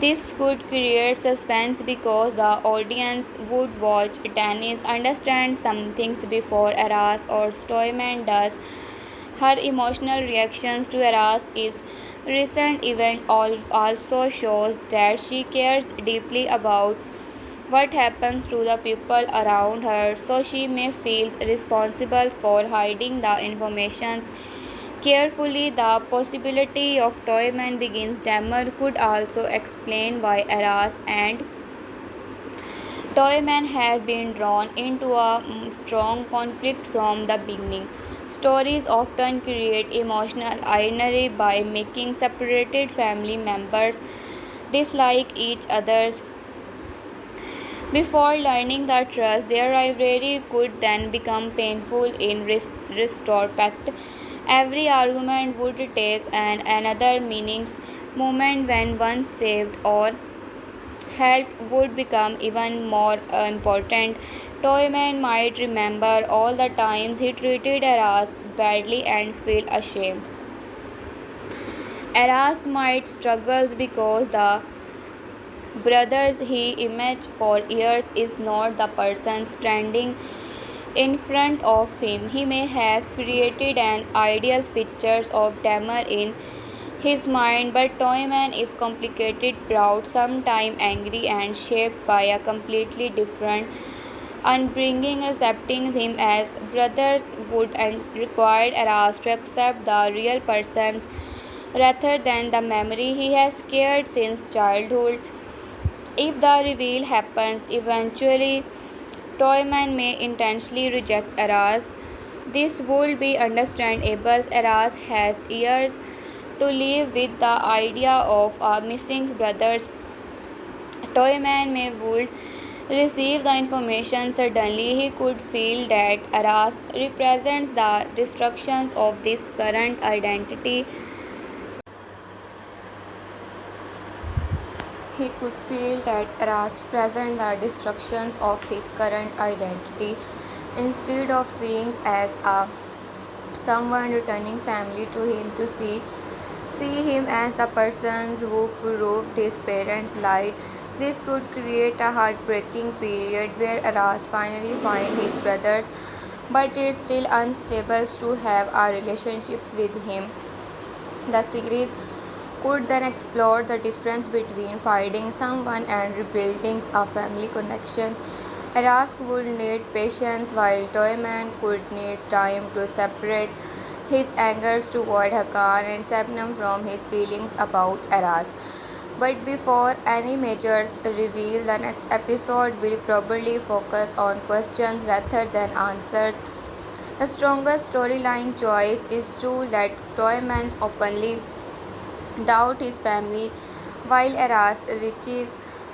This could create suspense because the audience would watch Dennis understand some things before Aras or Stoyman does. Her emotional reactions to Aras' recent event also shows that she cares deeply about what happens to the people around her, so she may feel responsible for hiding the information carefully. The possibility of Toyman begins Dammer could also explain why Aras and Toyman have been drawn into a strong conflict from the beginning. Stories often create emotional irony by making separated family members dislike each other before learning the trust. Their rivalry could then become painful in retrospect. Every argument would take another meanings moment when one saved or help would become even more important. Toyman might remember all the times he treated Aras badly and feel ashamed. Aras might struggle because the brothers he imagined for years is not the person standing in front of him. He may have created an ideal picture of Damar in his mind, but Toyman is complicated, proud, sometimes angry, and shaped by a completely different upbringing. Accepting him as brothers would require Aras to accept the real persons rather than the memory he has carried since childhood. If the reveal happens eventually, Toyman may intentionally reject Aras. This would be understandable. Aras has years to live with the idea of a missing brother. Toyman may would receive the information suddenly. He could feel that Aras represents the destructions of this current identity. he could feel that Eras present the destructions of his current identity. Instead of seeing as a someone returning family to him to see him as a person who proved his parents lied. This could create a heartbreaking period where Aras finally finds his brothers, but it's still unstable to have a relationships with him. The series could then explore the difference between finding someone and rebuilding a family connection. Arask would need patience while Toyman could need time to separate his angers toward Hakan and Sabnam from his feelings about Aras. But before any major reveal, the next episode will probably focus on questions rather than answers. The strongest storyline choice is to let Toyman openly doubt his family, while Eras reaches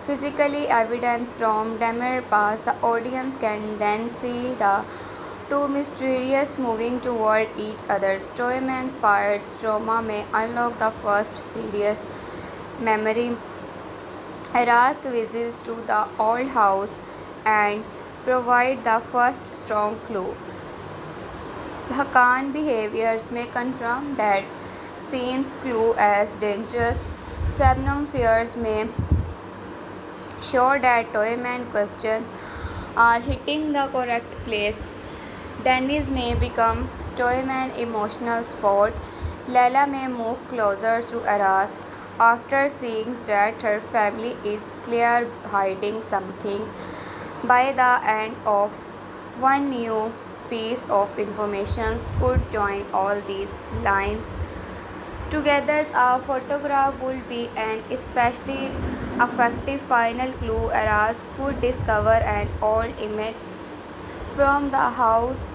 physically evidence from Demir past. The audience can then see the two mysterious moving toward each other. Stoyman's past trauma may unlock the first serious memory. Eras visits to the old house and provide the first strong clue. Hakan behaviors may confirm that scene's clue as dangerous. Sabnam fears may show that Toyman questions are hitting the correct place. Dennis may become Toyman emotional spot. Leila may move closer to Aras after seeing that her family is clear hiding something. By the end of one new piece of information could join all these lines together. A photograph would be an especially effective final clue. Eras could discover an old image from the house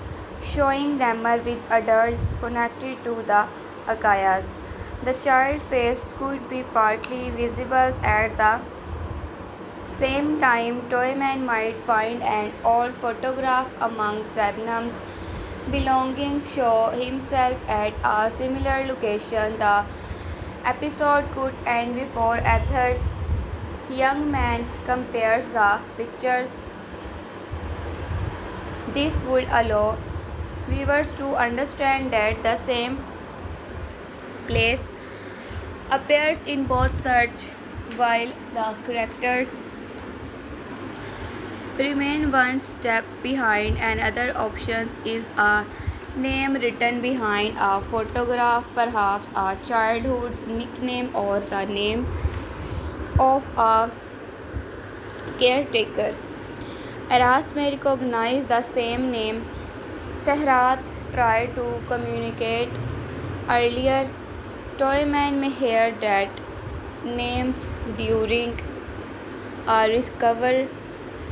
showing Damar with adults connected to the Akayas. The child face could be partly visible at the same time. Toyman might find an old photograph among Sabnam's belongings, show himself at a similar location. The episode could end before a third young man compares the pictures. This would allow viewers to understand that the same place appears in both search while the characters remain one step behind. Another option is a name written behind a photograph, perhaps a childhood nickname or the name of a caretaker. Aras may recognize the same name Sehrat tried to communicate earlier. Toyman may hear that names during a recover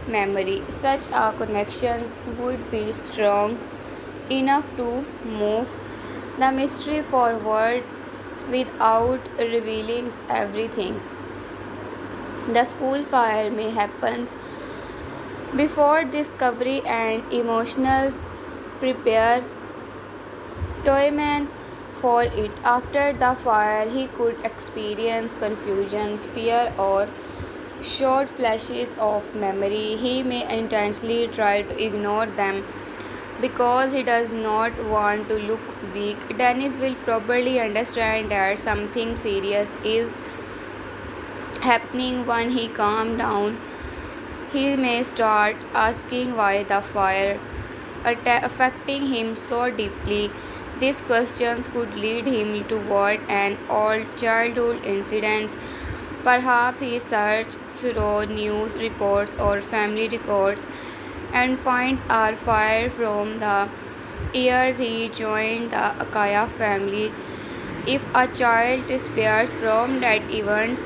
memory. Such a connection would be strong enough to move the mystery forward without revealing everything. The school fire may happen before discovery and emotionals prepare Toyman for it. After the fire, he could experience confusion, fear, or short flashes of memory. He may intentionally try to ignore them because he does not want to look weak. Dennis will probably understand that something serious is happening when he calms down. He may start asking why the fire affecting him so deeply. These questions could lead him toward an old childhood incident. Perhaps he searches through news reports or family records and finds a fire from the years he joined the Akaya family. If a child disappears from that event,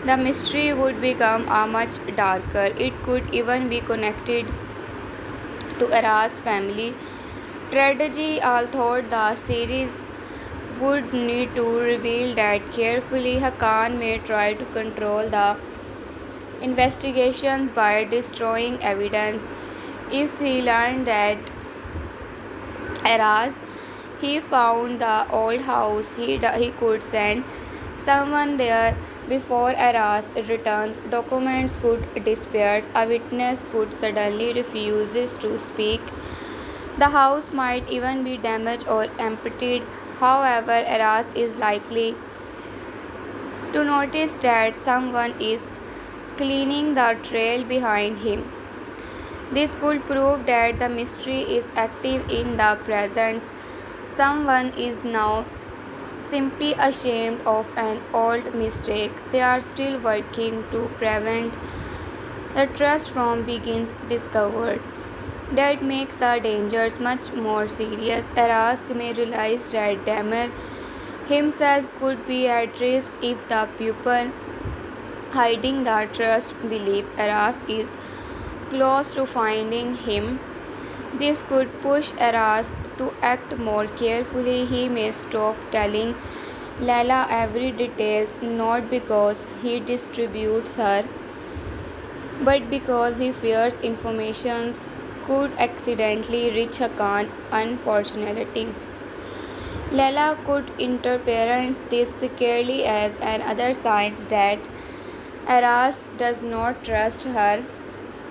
the mystery would become a much darker. It could even be connected to Aras family tragedy. Although the series would need to reveal that carefully, Hakan may try to control the investigations by destroying evidence. If he learned that Aras he found the old house, he could send someone there Before Aras returns, documents could disappear, a witness could suddenly refuse to speak, the house might even be damaged or emptied. However, Aras is likely to notice that someone is cleaning the trail behind him. This could prove that the mystery is active in the present. Someone is now simply ashamed of an old mistake. They are still working to prevent the trust from being discovered. That makes the dangers much more serious. Arask may realize that Damer himself could be at risk if the people hiding the trust believe Arask is close to finding him. This could push Aras to act more carefully. He may stop telling Lala every detail, not because he distributes her, but because he fears information could accidentally reach Hakan. Unfortunately, Lala could interpret this securely as another sign that Aras does not trust her.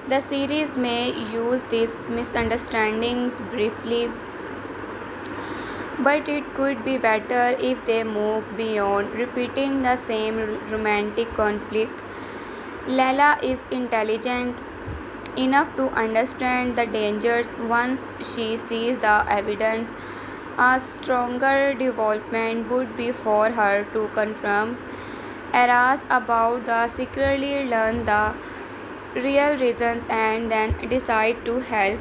The series may use these misunderstandings briefly, but it could be better if they move beyond repeating the same romantic conflict. Lala is intelligent enough to understand the dangers once she sees the evidence. A stronger development would be for her to confront Aras about the secretly learn the real reasons and then decide to help.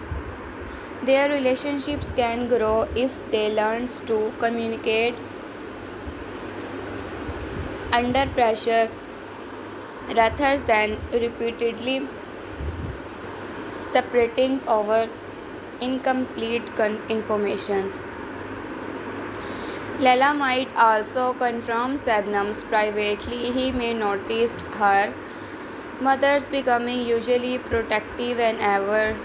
Their relationships can grow if they learn to communicate under pressure rather than repeatedly separating over incomplete information. Lala might also confront Sebnams privately. He may notice her mother's becoming usually protective whenever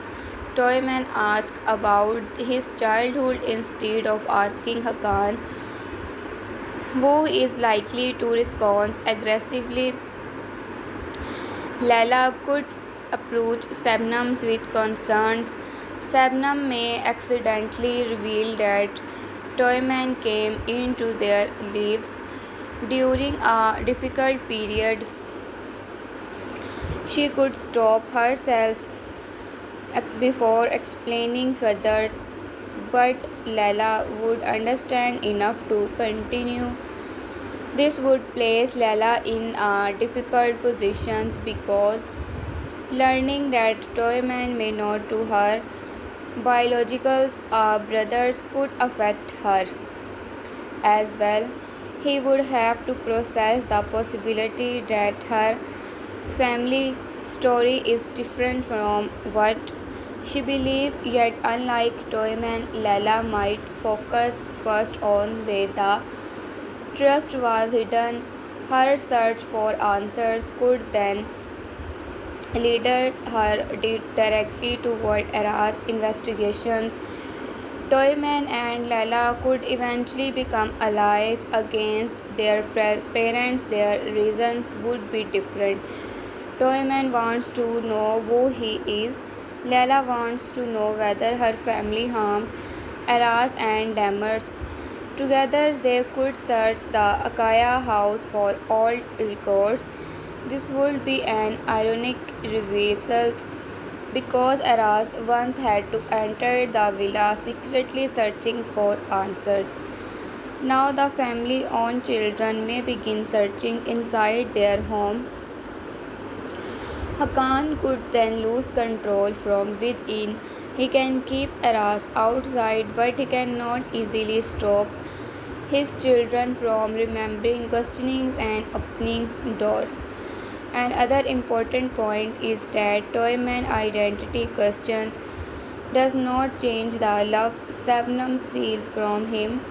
Toyman asks about his childhood instead of asking Hakan, who is likely to respond aggressively. Lala could approach Sebnams with concerns. Sebnam may accidentally reveal that Toyman came into their lives during a difficult period. She could stop herself before explaining further, but Lala would understand enough to continue. This would place Lala in a difficult position because learning that Toyman may not to her biological brothers could affect her as well. He would have to process the possibility that her family story is different from what she believed, yet unlike Toyman, Lala might focus first on where the trust was hidden. Her search for answers could then lead her directly toward Era's investigations. Toyman and Lala could eventually become allies against their parents. Their reasons would be different. Toyman wants to know who he is. Lala wants to know whether her family harmed Aras and Dammers. Together they could search the Akaya house for all records. This would be an ironic reversal because Aras once had to enter the villa secretly searching for answers. Now the family-owned children may begin searching inside their home. Hakan could then lose control from within. He can keep Aras outside, but he cannot easily stop his children from remembering, questioning, and opening door. Another important point is that Toyman identity questions does not change the love Sabnams feels from him.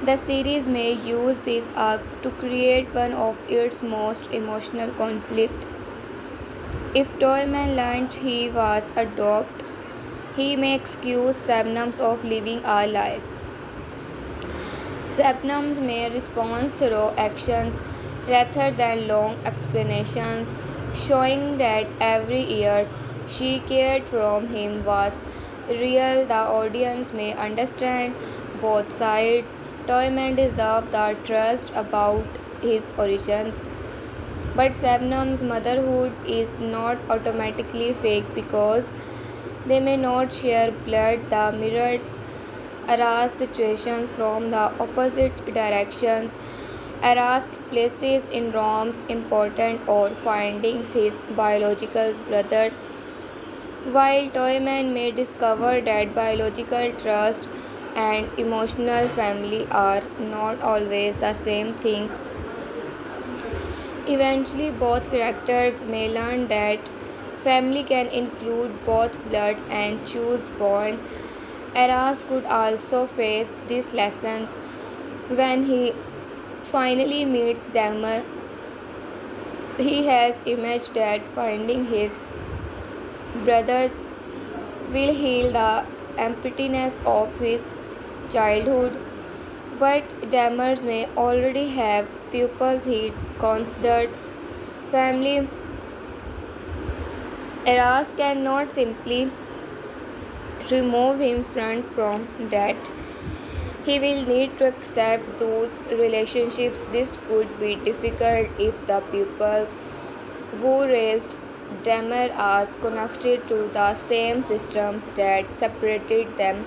The series may use this arc to create one of its most emotional conflicts. If Toyman learned he was adopted, he may accuse Sabnams of living a lie. Sabnams may respond through actions. rather than long explanations, showing that every year she cared from him was real. The audience may understand both sides. Toyman deserved the trust about his origins, but Sabnam's motherhood is not automatically fake because they may not share blood. The mirrors Aras situations from the opposite directions. Aras places in Rom's important or finding his biological brothers, while Toyman may discover that biological trust and emotional family are not always the same thing. Eventually, both characters may learn that family can include both bloods and choose bond. Eras could also face these lessons when he finally meets Dahmer. He has imagined that finding his brothers will heal the emptiness of his childhood, but Dahmer may already have pupils he considers family. Eras cannot simply remove him from that. He will need to accept those relationships. This could be difficult if the pupils who raised Demer are connected to the same systems that separated them.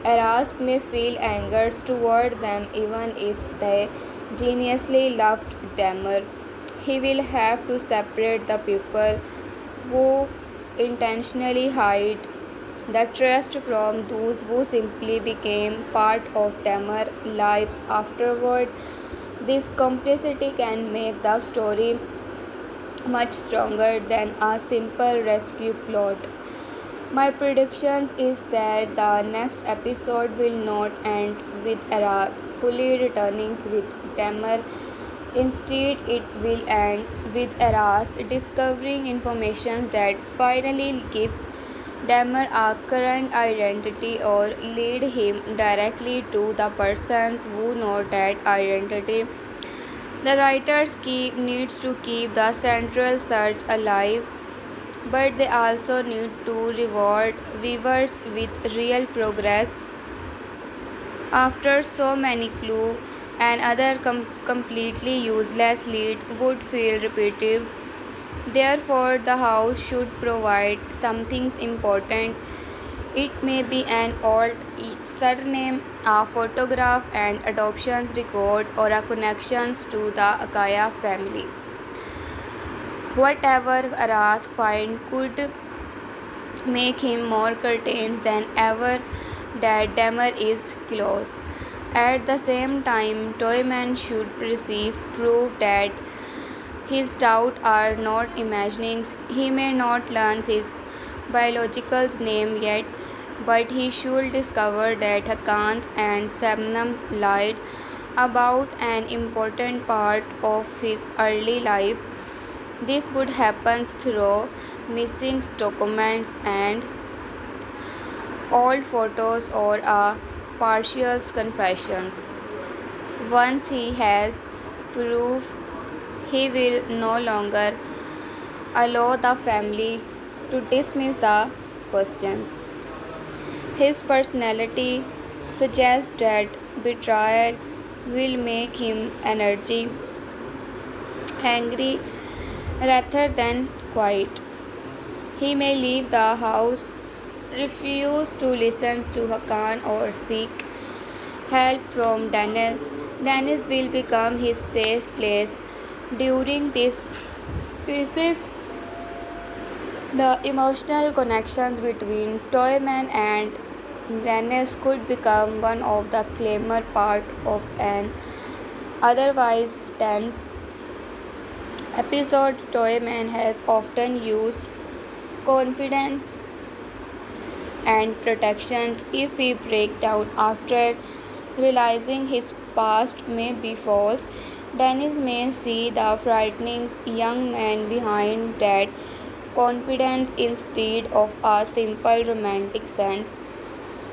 Eras may feel anger toward them even if they genuinely loved Demer. He will have to separate the people who intentionally hide the trust from those who simply became part of their lives afterward. This complexity can make the story much stronger than a simple rescue plot. My prediction is that the next episode will not end with Era fully returning with Tamer. Instead, it will end with Eras discovering information that finally gives Damer a current identity or lead him directly to the persons who know that identity. The writers needs to keep the central search alive, but they also need to reward viewers with real progress. After so many clues, another completely useless lead would feel repetitive. Therefore, the house should provide something important. It may be an old surname, a photograph, an adoption record, or a connection to the Akaya family. Whatever Aras find could make him more certain than ever that Demer is close. At the same time, Toyman should receive proof that his doubts are not imaginings. He may not learn his biological name yet, but he should discover that Hakan and Sabnam lied about an important part of his early life. This would happen through missing documents and old photos or a partial confessions. Once he has proof, he will no longer allow the family to dismiss the questions. His personality suggests that betrayal will make him angry rather than quiet. He may leave the house, refuse to listen to Hakan or seek help from Dennis. Dennis will become his safe place. During this crisis, the emotional connections between Toyman and Dennis could become one of the clamor part of an otherwise tense episode. Toyman has often used confidence and protection. If he breaks down after realizing his past may be false, Dennis may see the frightening young man behind that confidence instead of a simple romantic sense.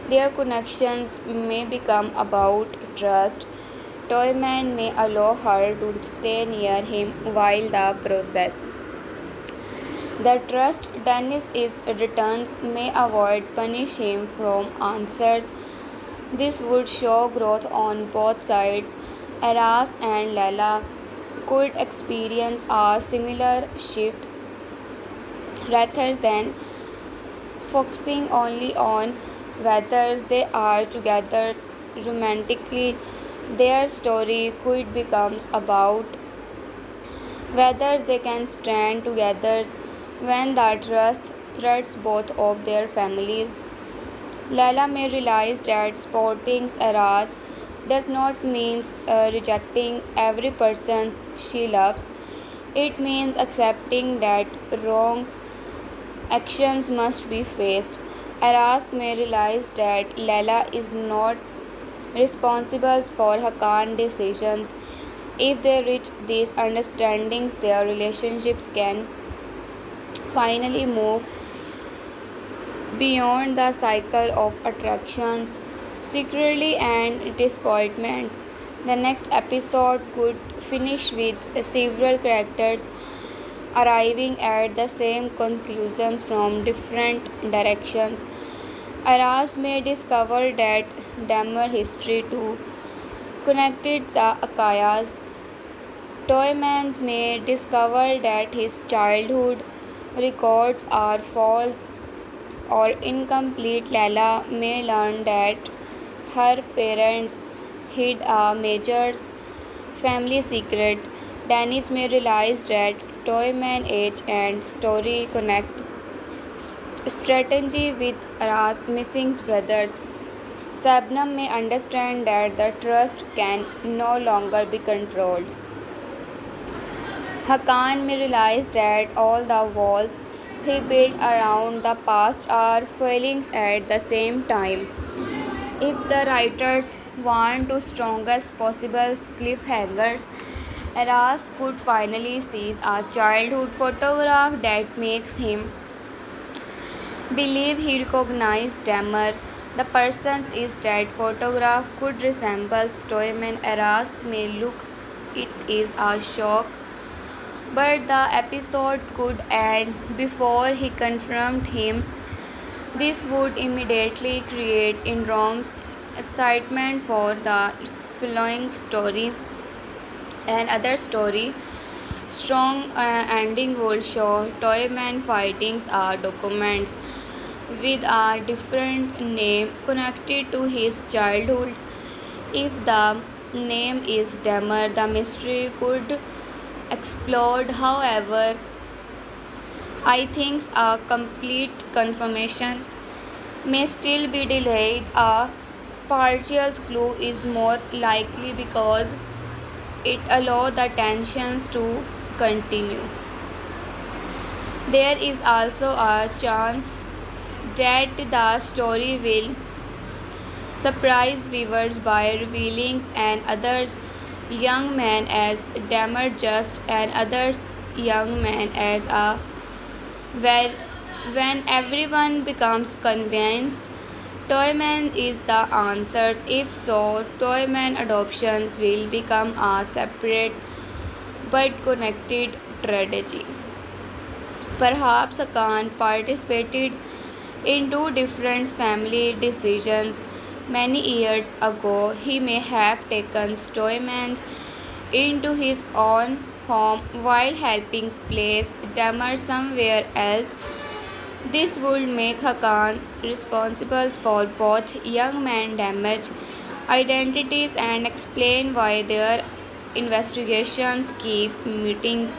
Their connections may become about trust, Toyman may allow her to stay near him while the process. The trust Dennis is returns may avoid punish him from answers. This would show growth on both sides. Aras and Lala could experience a similar shift rather than focusing only on whether they are together romantically. Their story could become about whether they can stand together when the trust threats both of their families. Layla may realize that supporting Aras does not mean rejecting every person she loves. It means accepting that wrong actions must be faced. Aras may realize that Layla is not responsible for Hakan's decisions. If they reach these understandings, their relationships can finally move beyond the cycle of attractions, secretly and disappointments. The next episode could finish with several characters arriving at the same conclusions from different directions. Aras may discover that Damer history too connected the Akayas. Toymans may discover that his childhood records are false or incomplete. Lala may learn that her parents hid a major family secret. Dennis may realize that Toyman age and story connect strategy with Aras missing brothers. Sabnam may understand that the trust can no longer be controlled. Hakan may realize that all the walls he built around the past are failing at the same time. If the writers want to strongest possible cliffhangers, Aras could finally seize a childhood photograph that makes him believe he recognized Damer. The person is that photograph could resemble Stoyman. Aras may look it is a shock, but the episode could end before he confronted him. This would immediately create enormous excitement for the following story and other story. Strong ending would show Toyman fighting documents with a different name connected to his childhood. If the name is Demer, the mystery could explode. However, I think a complete confirmation may still be delayed. A partial clue is more likely because it allows the tensions to continue. There is also a chance that the story will surprise viewers by revealing an other's young man as Damer just and others young man as a well when everyone becomes convinced Toyman is the answer. If so, Toyman adoptions will become a separate but connected tragedy. Perhaps Khan participated in two different family decisions many years ago. He may have taken Stoymans into his own home while helping place Damer somewhere else. This would make Hakan responsible for both young men damage identities and explain why their investigations keep meeting.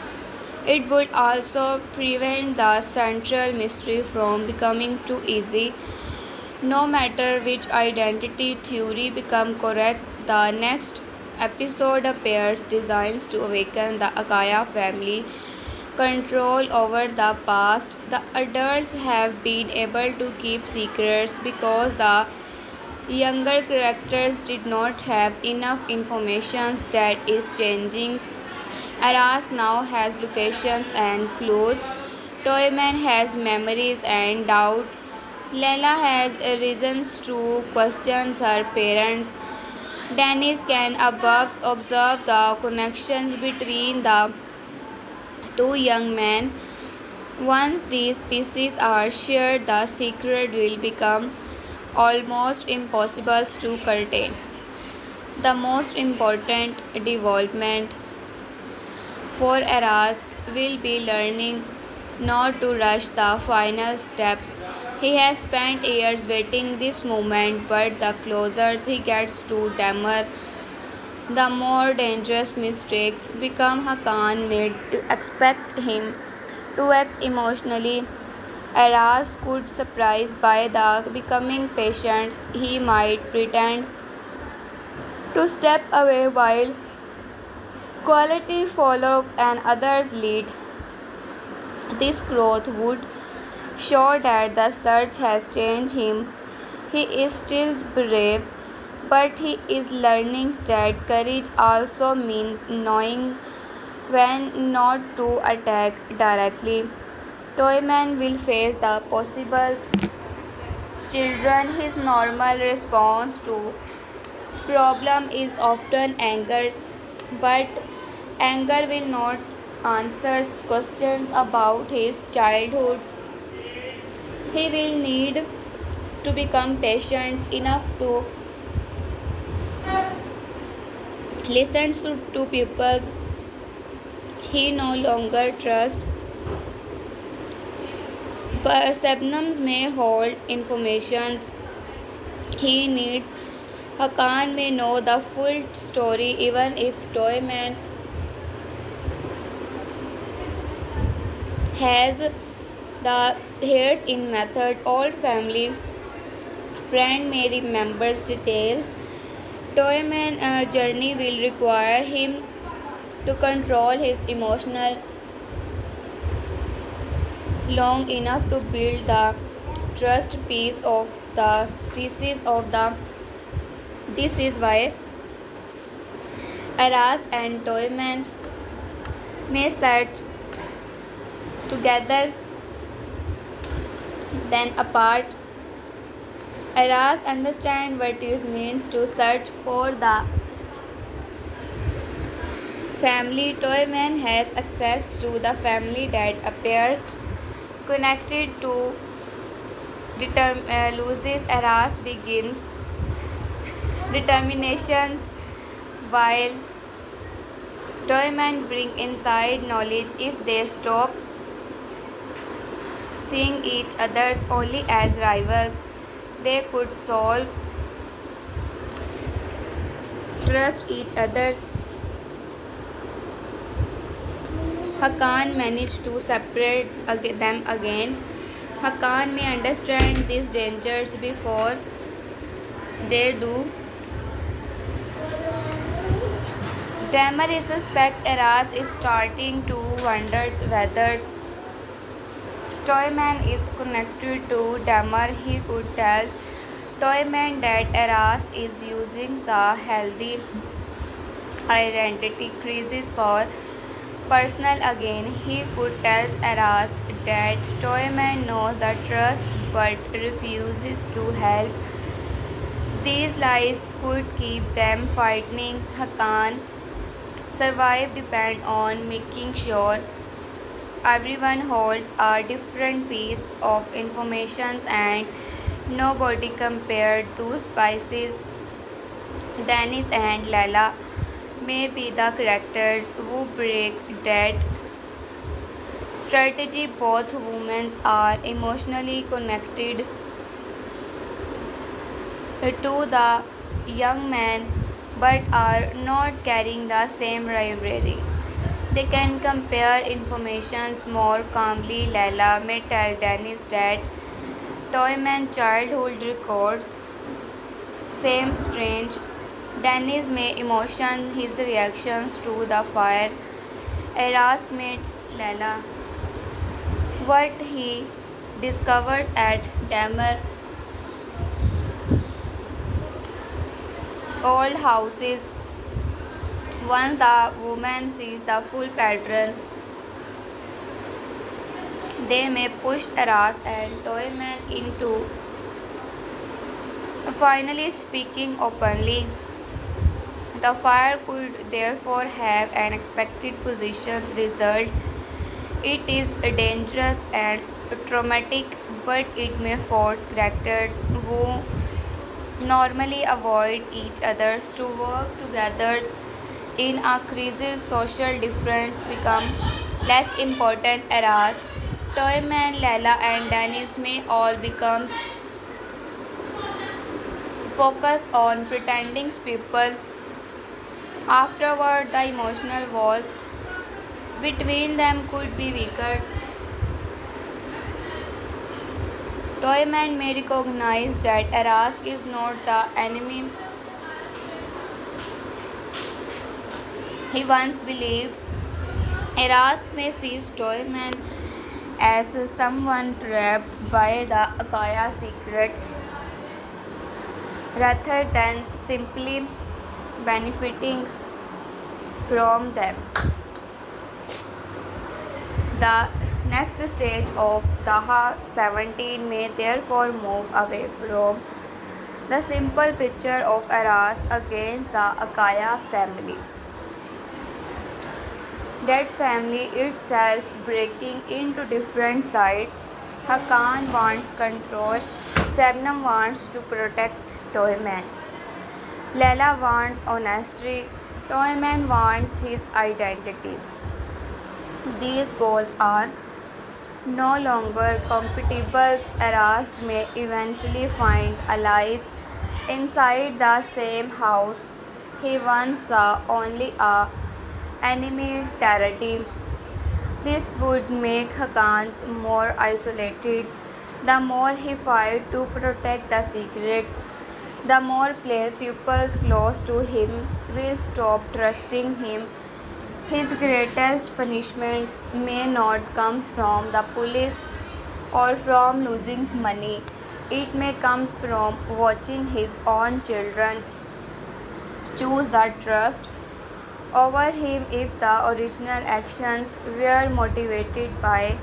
It would also prevent the central mystery from becoming too easy. No matter which identity theory becomes correct, the next episode appears designed to awaken the Akaya family control over the past. The adults have been able to keep secrets because the younger characters did not have enough information that is changing. Aras now has locations and clues. Toyman has memories and doubt. Layla has reasons to question her parents. Dennis can observe the connections between the two young men. Once these pieces are shared, the secret will become almost impossible to curtail. The most important development for Aras will be learning not to rush the final step. He has spent years waiting this moment, but the closer he gets to Damar, the more dangerous mistakes become. Hakan made expect him to act emotionally. Aras could surprise by the becoming patient. He might pretend to step away while quality follow and others lead. This growth would show that the search has changed him. He is still brave, but he is learning that courage also means knowing when not to attack directly. Toyman will face the possible children. His normal response to problem is often anger, but anger will not answer questions about his childhood. He will need to become patient enough to listen to people he no longer trusts. Sebnums may hold information he needs. Hakan may know the full story even if Toyman has the hairs in method. Old family friend may remember details. Toyman journey will require him to control his emotional long enough to build the trust piece of the thesis of the. This is why Aras and Toyman may search together then apart. Aras understands what it means to search for the family. Toyman has access to the family that appears connected to loses. Aras begins determinations while Toyman bring inside knowledge. If they stop seeing each other only as rivals, they could solve trust each other. Hakan managed to separate them again. Hakan may understand these dangers before they do. Damar is suspect. Aras is starting to wonder whether Toyman is connected to Damar. He could tell Toyman that Aras is using the healthy identity crisis for personal gain. He could tell Aras that Toyman knows the trust but refuses to help. These lies could keep them fighting. Hakan survive depend on making sure everyone holds a different piece of information and nobody compared to spices. Dennis and Lala may be the characters who break that strategy. Both women are emotionally connected to the young man but are not carrying the same rivalry. They can compare information more calmly. Lala may tell Dennis that Toyman's childhood records seem strange. Dennis may emotion his reactions to the fire. Aras may Lala what he discovers at Damar old houses. Once the woman sees the full pattern, they may push Aras and Toyman into finally speaking openly. The fire could therefore have an expected position result. It is dangerous and traumatic, but it may force characters who normally avoid each other to work together in a crisis. Social difference become less important eras. Toyman, Leila and Dennis may all become focused on pretending people. Afterward, the emotional walls between them could be weaker. Toyman may recognize that Eras is not the enemy he once believed. Eras may see Toyman as someone trapped by the Akaya secret rather than simply benefiting from them. The next stage of Daha 17 may therefore move away from the simple picture of Aras against the Akaya family. That family itself breaking into different sides. Hakan wants control, Sebnam wants to protect Toyman. Leila wants honesty, Toyman wants his identity. These goals are no longer compatible. Eras may eventually find allies inside the same house he once saw only a enemy territory. This would make Hakan more isolated. The more he fights to protect the secret, the more pupils close to him will stop trusting him. His greatest punishments may not come from the police or from losing money. It may come from watching his own children choose the trust over him. If the original actions were motivated by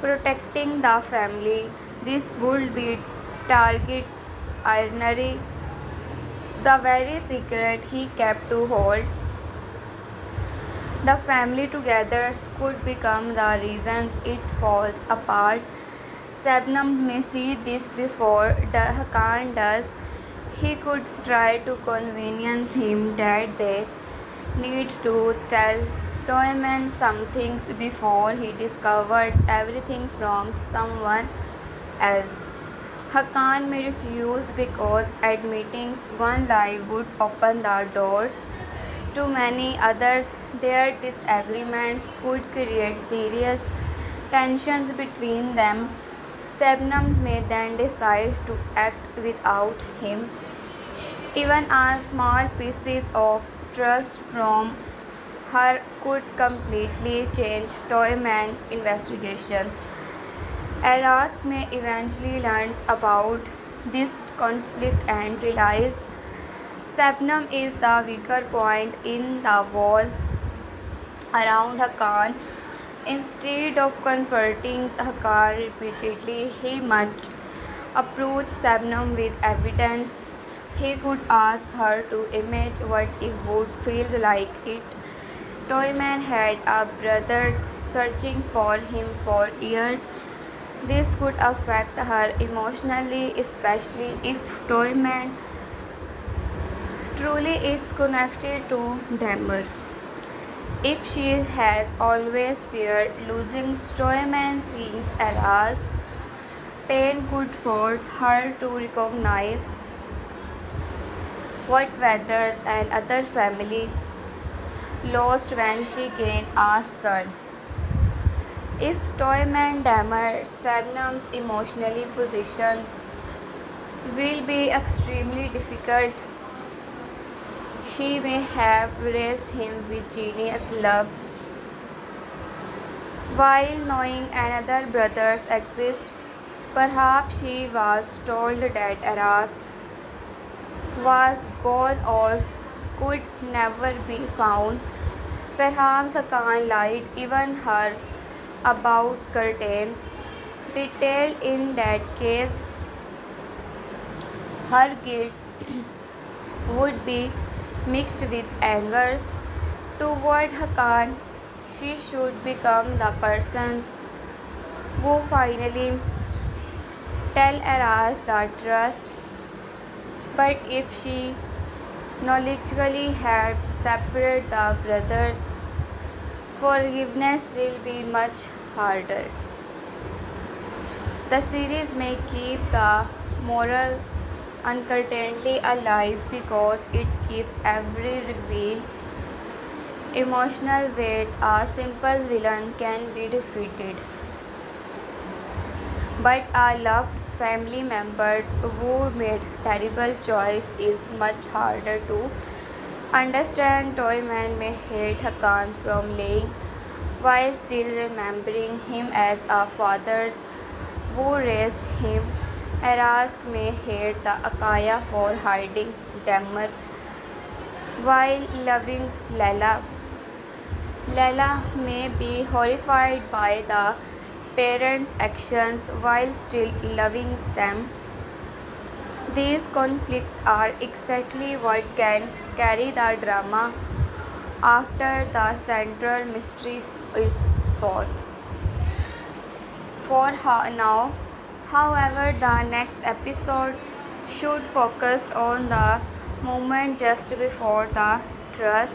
protecting the family, this would be target irony, the very secret he kept to hold the family together could become the reason it falls apart. Sebnam may see this before Hakan does. He could try to convince him that they need to tell Toyman some things before he discovers everything from someone else. Hakan may refuse because admitting one lie would open the doors to many others. Their disagreements could create serious tensions between them. Sebnam may then decide to act without him. Even a small pieces of trust from her could completely change Toyman investigations. Arask may eventually learn about this conflict and realize Sebnam is the weaker point in the wall around Hakan. Instead of confronting Hakan repeatedly, he must approach Sebnam with evidence. He could ask her to imagine what it would feel like if Toyman had a brother searching for him for years. This could affect her emotionally, especially if Toyman truly is connected to Damar. If she has always feared losing Toyman, seeing Aras, pain could force her to recognize what Weathers and other family lost when she gained a son. If Toyman Damar, Sebnam's emotionally positions will be extremely difficult. She may have raised him with genius love, while knowing another brother exists. Perhaps she was told that Aras was gone or could never be found. Perhaps Khan lied even her about curtains. Detailed in that case, her guilt would be mixed with anger toward Hakan. She should become the person who finally tell Aras the trust, but if she knowledgeably helped separate the brothers, forgiveness will be much harder. The series may keep the moral uncertainty alive because it gives every reveal emotional weight. A simple villain can be defeated, but a loved family members who made terrible choice is much harder to understand. Toyman may hate Hakan from laying while still remembering him as a father who raised him. Arask may hate the Akaya for hiding Demmer while loving Lela. Lela may be horrified by the parents' actions while still loving them. These conflicts are exactly what can carry the drama after the central mystery is solved. For now, however, the next episode should focus on the moment just before the trust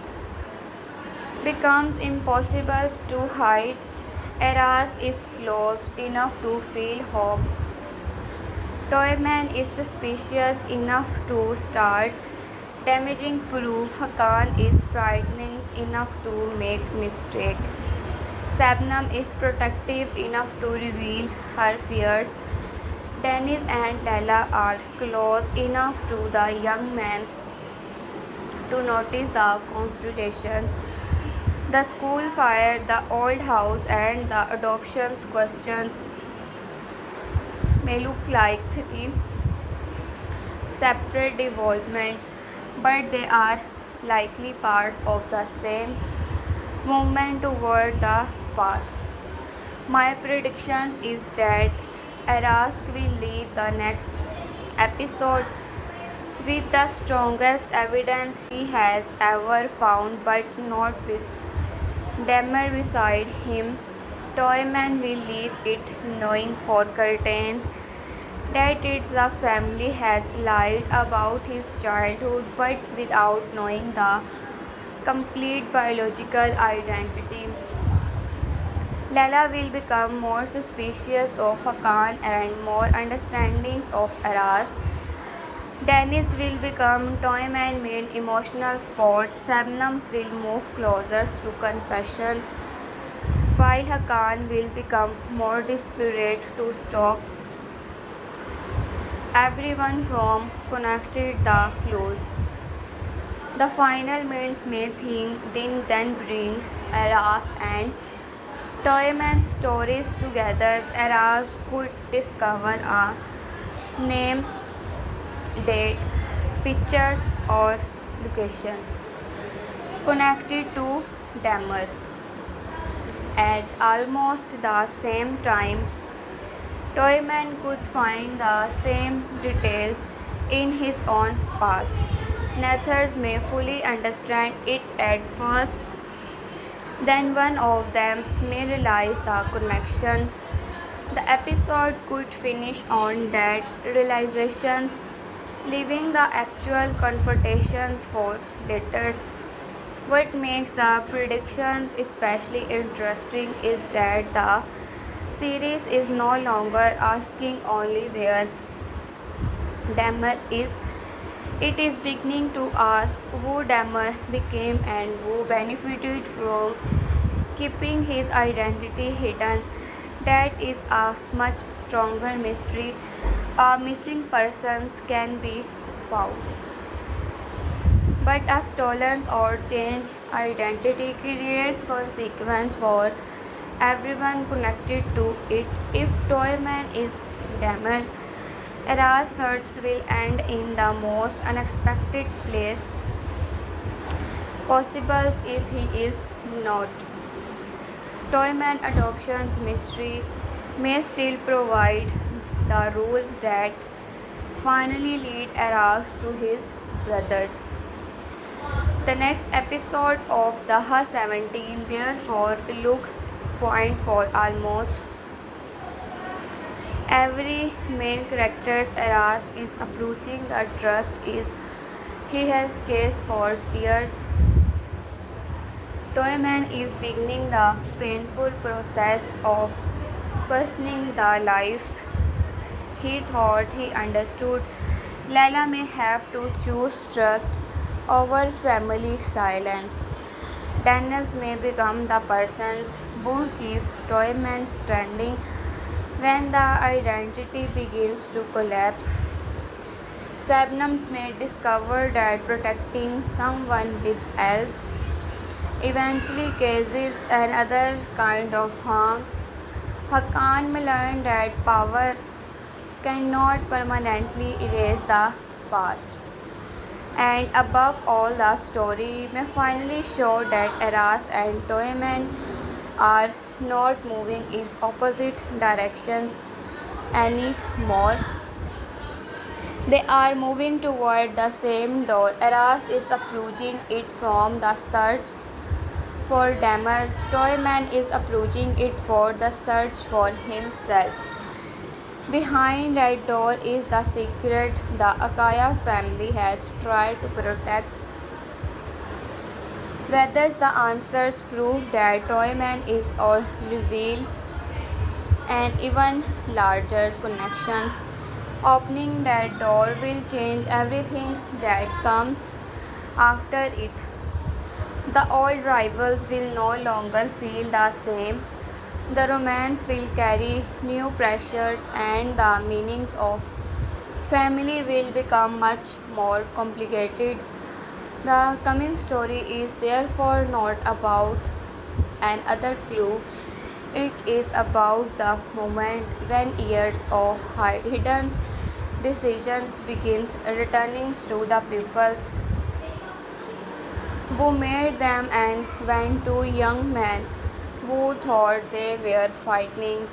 becomes impossible to hide. Eras is close enough to feel hope. Toyman is suspicious enough to start damaging proof. Hakan is frightening enough to make mistake. Sabnam is protective enough to reveal her fears. Dennis and Della are close enough to the young man to notice the constitutions, the school fire, the old house, and the adoptions questions may look like three separate developments, but they are likely parts of the same movement toward the past. My prediction is that Arask will leave the next episode with the strongest evidence he has ever found, but not with Demmer beside him. Toyman will leave it knowing for certain that its the family has lied about his childhood, but without knowing the complete biological identity. Lala will become more suspicious of Hakan and more understanding of Aras. Dennis will become Toyman main emotional spot. Sabnams will move closer to confessions, while Hakan will become more desperate to stop everyone from connecting the clues. The final minutes may then bring Aras and Toyman stories together. Aras could discover a name, date, pictures, or locations connected to Dammer. At almost the same time, Toyman could find the same details in his own past. Neither may fully understand it at first, then one of them may realize the connections. The episode could finish on that realizations, leaving the actual confrontations for later. What makes the predictions especially interesting is that the series is no longer asking only where Dammer is. It is beginning to ask who Dammer became and who benefited from keeping his identity hidden. That is a much stronger mystery. A missing person can be found, but a stolen or changed identity creates consequence for everyone connected to it. If Toyman is Dammer, Era's search will end in the most unexpected place possible. If he is not, Toyman adoptions mystery may still provide the rules that finally lead Eras to his brothers. The next episode of Daha 17 therefore looks point for almost every main character's Eras is approaching the trust is he has chased for years. Toyman is beginning the painful process of questioning the life he thought he understood. Laila may have to choose trust over family silence. Dennis may become the person who keeps Toyman standing when the identity begins to collapse. Sabnams may discover that protecting someone with else eventually causes another kind of harms. Hakan may learn that power cannot permanently erase the past. And above all, the story may finally show that Eras and Toyman are not moving in opposite directions anymore. They are moving toward the same door. Eras is approaching it from the search for Dammers. Toyman is approaching it for the search for himself. Behind that door is the secret the Akaya family has tried to protect. Whether the answers prove that Toyman is or reveal an even larger connections. Opening that door will change everything that comes after it. The old rivals will no longer feel the same. The romance will carry new pressures and the meanings of family will become much more complicated. The coming story is therefore not about another clue. It is about the moment when years of hidden decisions begins returning to the people who made them and when two young men who thought they were fighting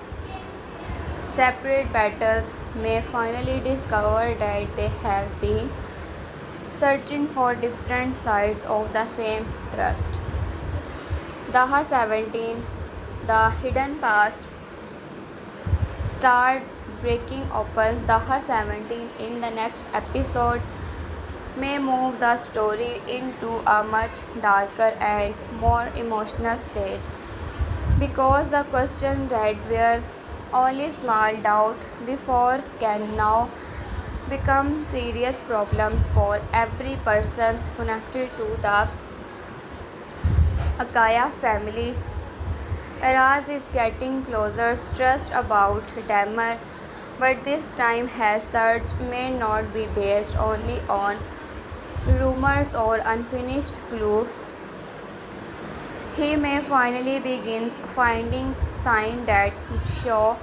separate battles may finally discover that they have been searching for different sides of the same trust. Daha 17 The Hidden Past start breaking open Daha 17 in the next episode may move the story into a much darker and more emotional stage because the questions that were only small doubt before can now become serious problems for every person connected to the Akaya family. Eras is getting closer trust about Damar, but this time his search may not be based only on rumors or unfinished clues. He may finally begin finding signs that show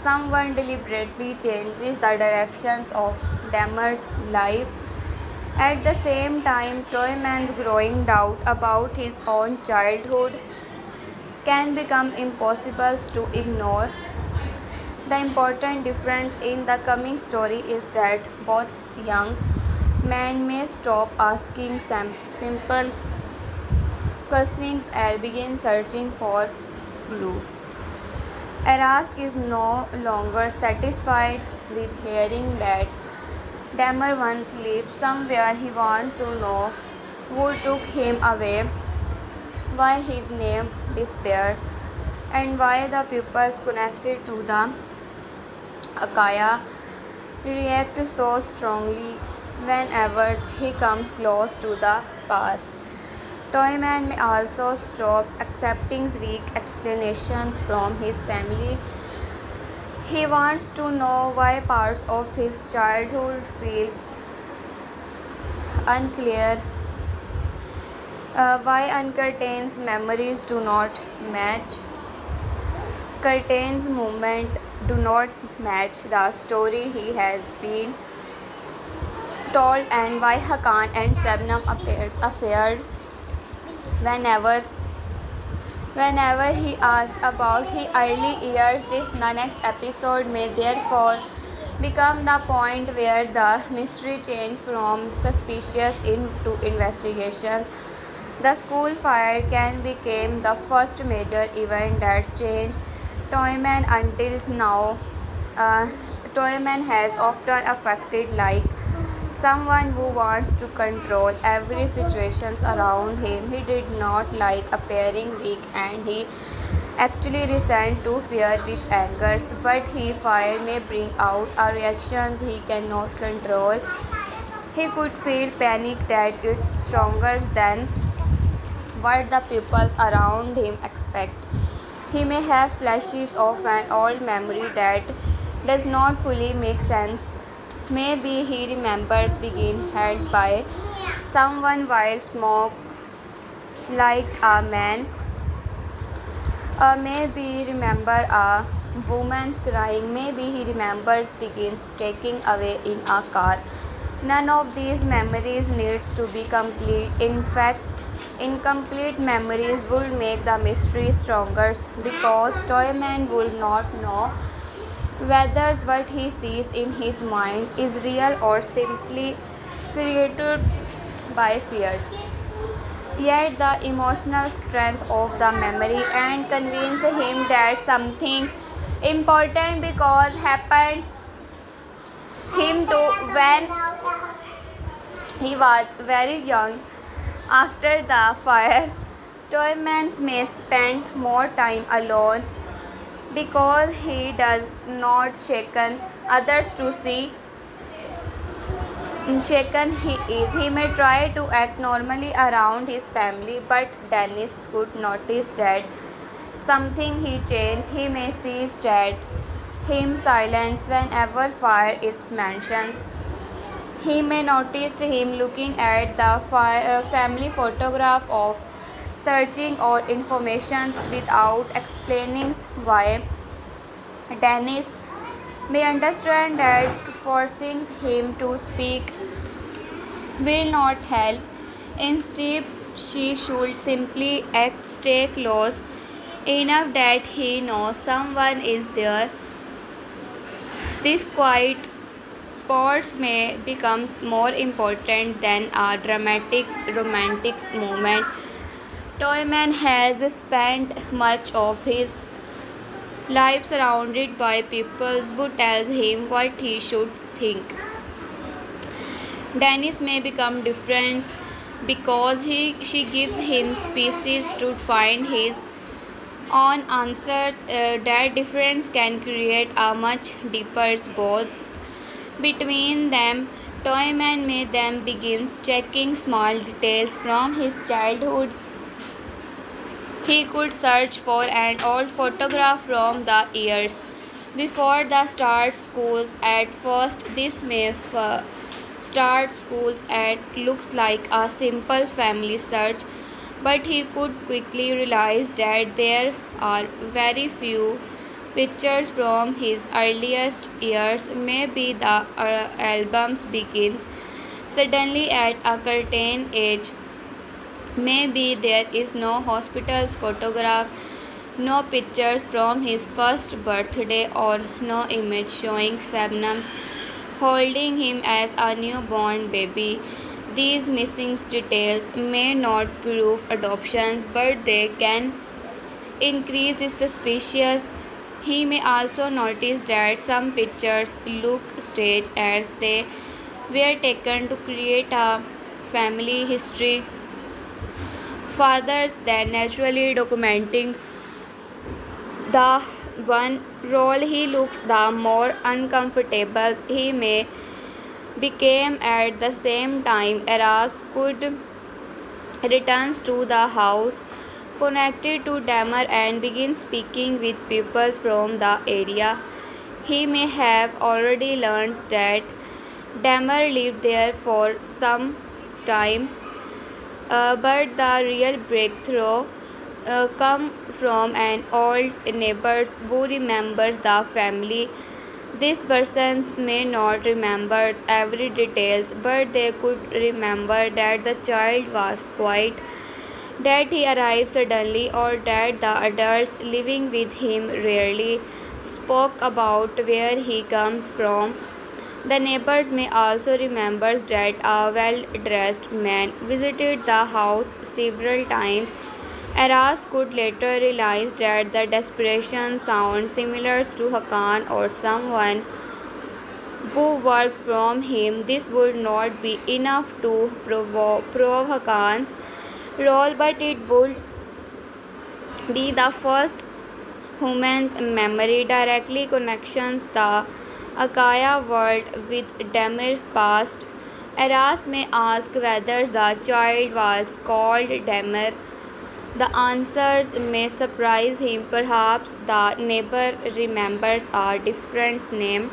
someone deliberately changes the directions of Damar's life. At the same time, Toyman's growing doubt about his own childhood can become impossible to ignore. The important difference in the coming story is that both young men may stop asking simple questions and begin searching for clues. Arask is no longer satisfied with hearing that Damar once lived somewhere. He wants to know who took him away, why his name disappears, and why the pupils connected to the Akaya react so strongly whenever he comes close to the past. Toyman may also stop accepting weak explanations from his family. He wants to know why parts of his childhood feels unclear, why uncurtained memories do not match, curtains movement do not match the story he has been told, and why Hakan and Sebnam appeared whenever he asks about his early years. This next episode may therefore become the point where the mystery changed from suspicious into investigation. The school fire can became the first major event that changed Toyman until now. Uh, Toyman has often affected like someone who wants to control every situation around him. He did not like appearing weak and he actually resent to fear with angers, but he fire may bring out a reactions he cannot control. He could feel panic that it's stronger than what the people around him expect. He may have flashes of an old memory that does not fully make sense. Maybe he remembers being held by someone while smoke liked a man. Maybe remember a woman's crying. Maybe he remembers begins taking away in a car. None of these memories needs to be complete. In fact, incomplete memories would make the mystery stronger because Toyman will not know whether what he sees in his mind is real or simply created by fears. Yet the emotional strength of the memory and convince him that something important because happened him too when he was very young. After the fire, Toyman may spend more time alone because he does not shaken others to see shaken he is. He may try to act normally around his family, but Dennis could notice that something he changed. He may see that him silence whenever fire is mentioned. He may notice him looking at the family photograph of searching or information without explaining why. Dennis may understand that forcing him to speak will not help. Instead, she should simply act, stay close enough that he knows someone is there. This quiet sports may become more important than a dramatic romantic moment. Toyman has spent much of his life surrounded by people who tell him what he should think. Dennis may become different because she gives him spaces to find his own answers. That difference can create a much deeper bond between them. Toyman may then begin checking small details from his childhood. He could search for an old photograph from the years before the start schools. At first, this may start schools at looks like a simple family search, but he could quickly realize that there are very few pictures from his earliest years. Maybe the albums begins suddenly at a certain age. Maybe there is no hospital's photograph, no pictures from his first birthday, or no image showing Shabnam's holding him as a newborn baby. These missing details may not prove adoptions, but they can increase his suspicion. He may also notice that some pictures look staged as they were taken to create a family history. Fathers then naturally documenting the one role he looks, the more uncomfortable he may become. At the same time, Eras could returns to the house connected to Damer and begin speaking with people from the area. He may have already learned that Damer lived there for some time, but the real breakthrough come from an old neighbor who remembers the family. These persons may not remember every details, but they could remember that the child was quiet, that he arrived suddenly, or that the adults living with him rarely spoke about where he comes from. The neighbors may also remember that a well-dressed man visited the house several times. Aras could later realize that the desperation sounds similar to Hakan or someone who worked from him. This would not be enough to prove Hakan's role, but it would be the first human's memory directly connections the Akaya world with Demir past. Eras may ask whether the child was called Demir. The answers may surprise him. Perhaps the neighbor remembers a different name.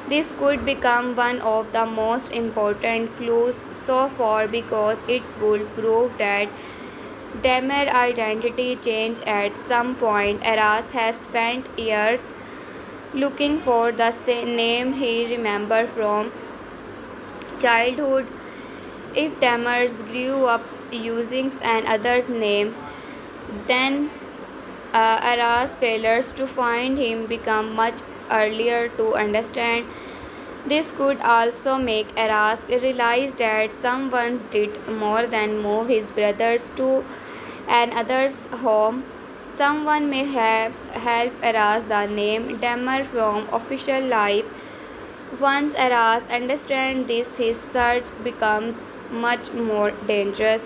This could become one of the most important clues so far because it would prove that Demir identity changed at some point. Eras has spent years looking for the name he remembered from childhood. If Demers grew up using another's name, then Eras failures to find him become much earlier to understand. This could also make Eras realize that someone did more than move his brothers to another's home. Someone may have helped Eras the name Demmer from official life. Once Eras understands this, his search becomes much more dangerous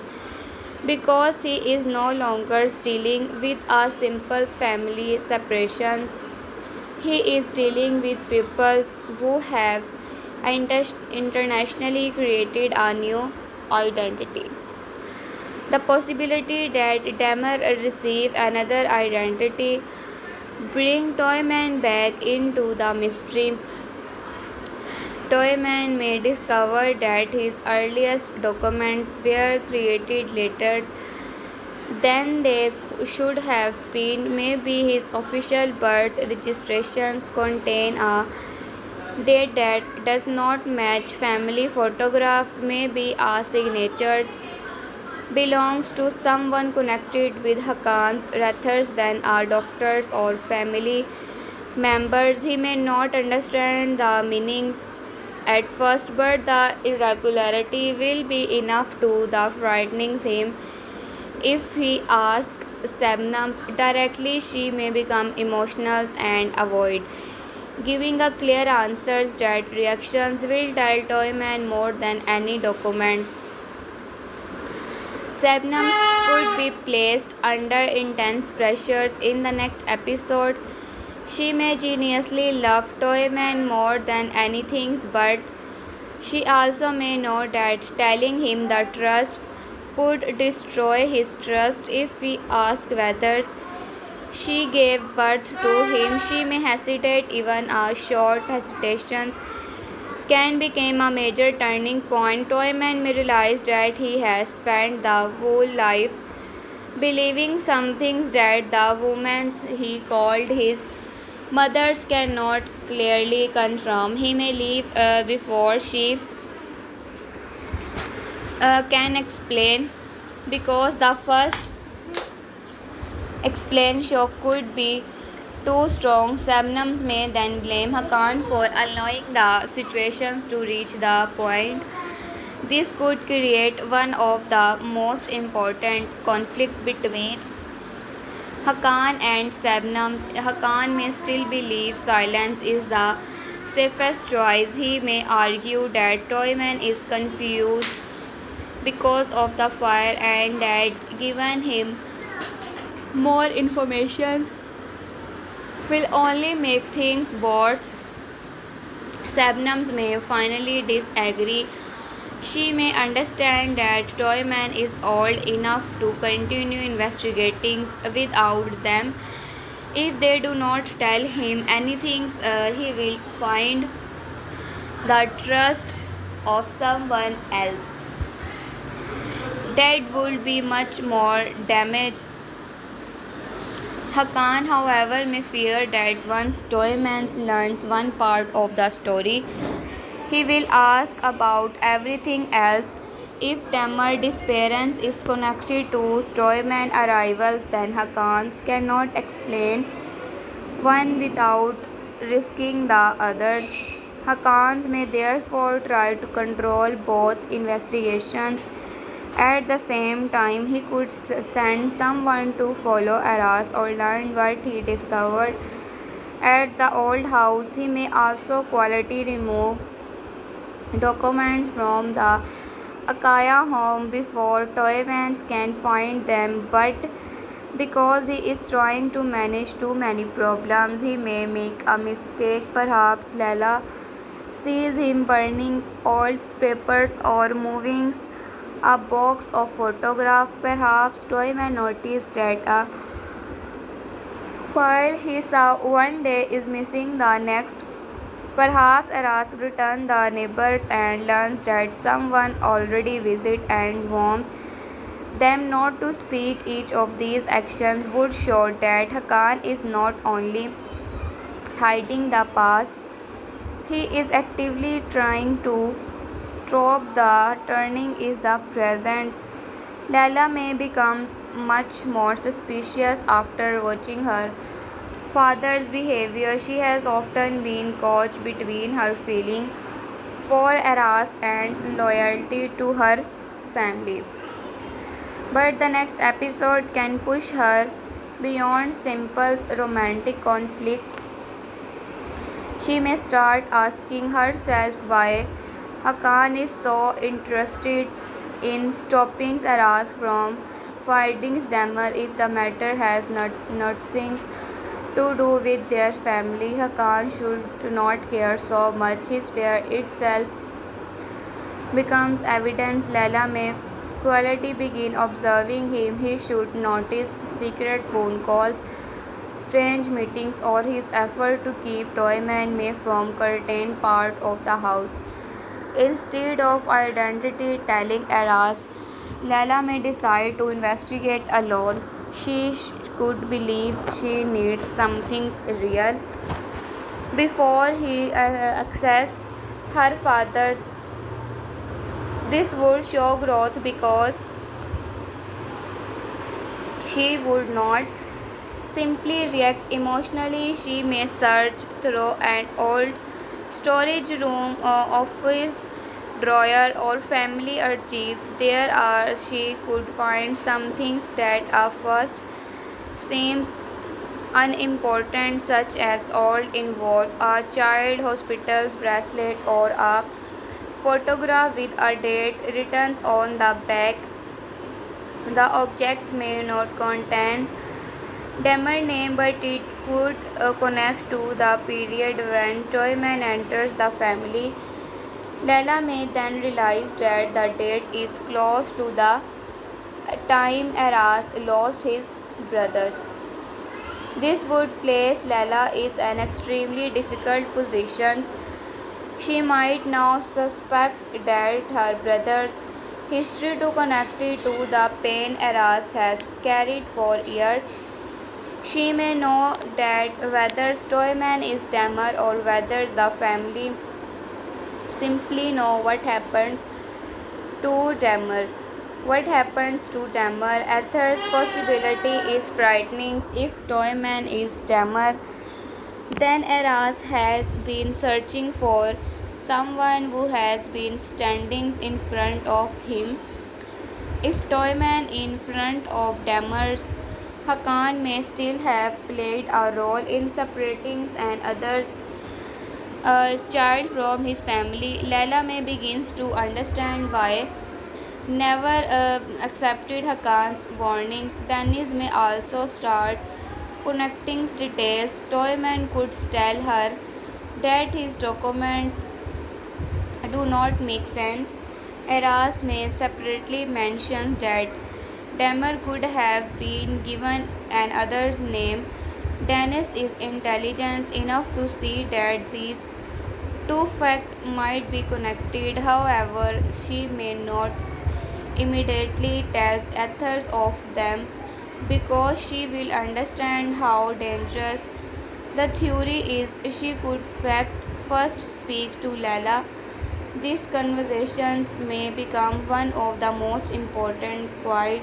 because he is no longer dealing with a simple family separations. He is dealing with people who have internationally created a new identity. The possibility that Demmer receive another identity bring Toyman back into the mystery. Toyman may discover that his earliest documents were created later than they should have been. Maybe his official birth registrations contain a date that does not match family photograph. Maybe a signatures belongs to someone connected with Hakan's rather than our doctors or family members. He may not understand the meanings at first, but the irregularity will be enough to the frightening him. If he asks Sabnam directly, she may become emotional and avoid giving a clear answers. That reactions will tell Toyman more than any documents. Sabnam could be placed under intense pressures in the next episode. She may genuinely love Toyman more than anything, but she also may know that telling him the trust could destroy his trust. If we ask whether she gave birth to him, she may hesitate. Even a short hesitation can become a major turning point. Toyman may realize that he has spent the whole life believing some things that the woman he called his mothers cannot clearly confirm. He may leave before she can explain because the first explain shock could be too strong. Sabnams may then blame Hakan for allowing the situations to reach the point. This could create one of the most important conflict between Hakan and Sabnams. Hakan may still believe silence is the safest choice. He may argue that Toyman is confused because of the fire and that given him more information will only make things worse. Sabnams may finally disagree. She may understand that Toyman is old enough to continue investigating without them. If they do not tell him anything, he will find the trust of someone else. That would be much more damage. Hakan, however, may fear that once Toyman learns one part of the story, he will ask about everything else. If Tamar's disappearance is connected to Toyman's arrivals, then Hakan cannot explain one without risking the others. Hakans may therefore try to control both investigations. At the same time, he could send someone to follow Aras or learn what he discovered at the old house. He may also quietly remove documents from the Akaya home before Toyvans can find them, but because he is trying to manage too many problems, he may make a mistake. Perhaps Lala sees him burning old papers or moving a box of photographs. Perhaps Toyman noticed that a file he saw one day is missing the next. Perhaps Aras returns the neighbors and learns that someone already visits and warns them not to speak. Each of these actions would show that Hakan is not only hiding the past, he is actively trying to stop the turning in the present. Lala May becomes much more suspicious after watching her father's behavior. She has often been caught between her feeling for Aras and loyalty to her family. But the next episode can push her beyond simple romantic conflict. She may start asking herself why Hakan is so interested in stopping Aras from fighting Stammer. If the matter has nothing to do with their family, Hakan should not care so much. His fear itself becomes evident. Lala may quietly begin observing him. He should notice secret phone calls, strange meetings, or his effort to keep Toyman May from certain part of the house. Instead of identity telling Aras, Lala may decide to investigate alone. She could believe she needs something real before he access her father's. This would show growth because she would not simply react emotionally. She may search through an old storage room, office drawer, or family archive. There are she could find some things that at first seems unimportant, such as all involve a child hospital's bracelet or a photograph with a date written on the back. The object may not contain Demer name, but it could connect to the period when Toyman enters the family. Lala may then realize that the date is close to the time Aras lost his brothers. This would place Lala in an extremely difficult position. She might now suspect that her brother's history to connect it to the pain Aras has carried for years. She may know that whether Stoyman is Damer or whether the family simply know what happens to Damer. What happens to Damer? Ether's possibility is frightening. If Toyman is Damer, then Aras has been searching for someone who has been standing in front of him. If Toyman in front of Damer's, Hakan may still have played a role in separating an other's child from his family. Layla may begins to understand why never accepted Hakan's warnings. Dennis may also start connecting details. Toyman could tell her that his documents do not make sense. Eras may separately mention that Demer could have been given another's name. Dennis is intelligent enough to see that these two facts might be connected. However, she may not immediately tell others of them because she will understand how dangerous the theory is. She could fact first speak to Lala. These conversations may become one of the most important quiet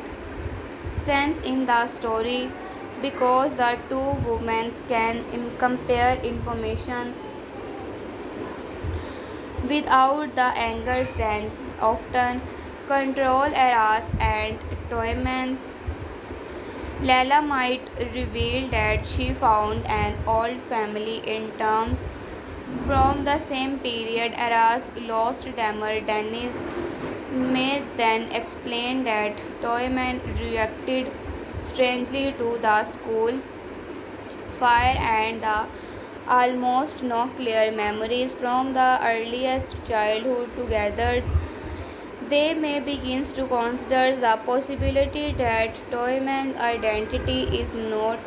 scenes in the story. because the two women can compare information without the anger that often control eras and Toyman's. Lala might reveal that she found an old family in terms from the same period eras lost Damar. Dennis may then explain that Toyman reacted strangely to the school fire and the almost no clear memories from the earliest childhood together. They may begin to consider the possibility that Toyman's identity is not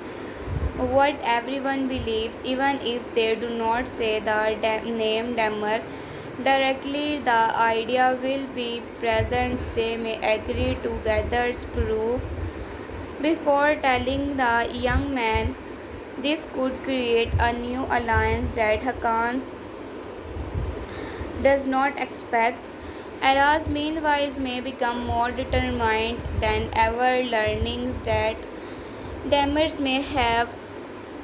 what everyone believes, even if they do not say the name Demmer directly. The idea will be present. They may agree to gather proof before telling the young man. This could create a new alliance that Hakan's does not expect. Aras, meanwhile, may become more determined than ever, learning that Demers may have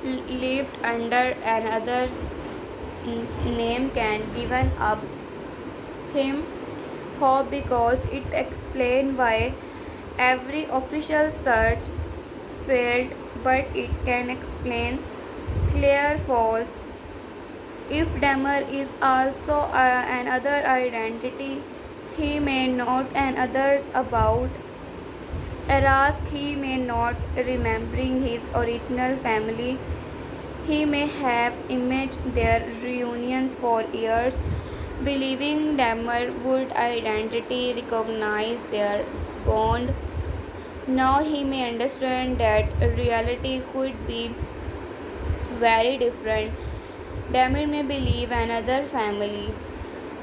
lived under another name can given up him hope because it explains why every official search failed, but it can explain clear false. If Demmer is also another identity, he may not and others about. Ask he may not remembering his original family. He may have imagined their reunions for years, believing Demmer would identity recognize their bond. Now he may understand that reality could be very different. Demmer may believe another family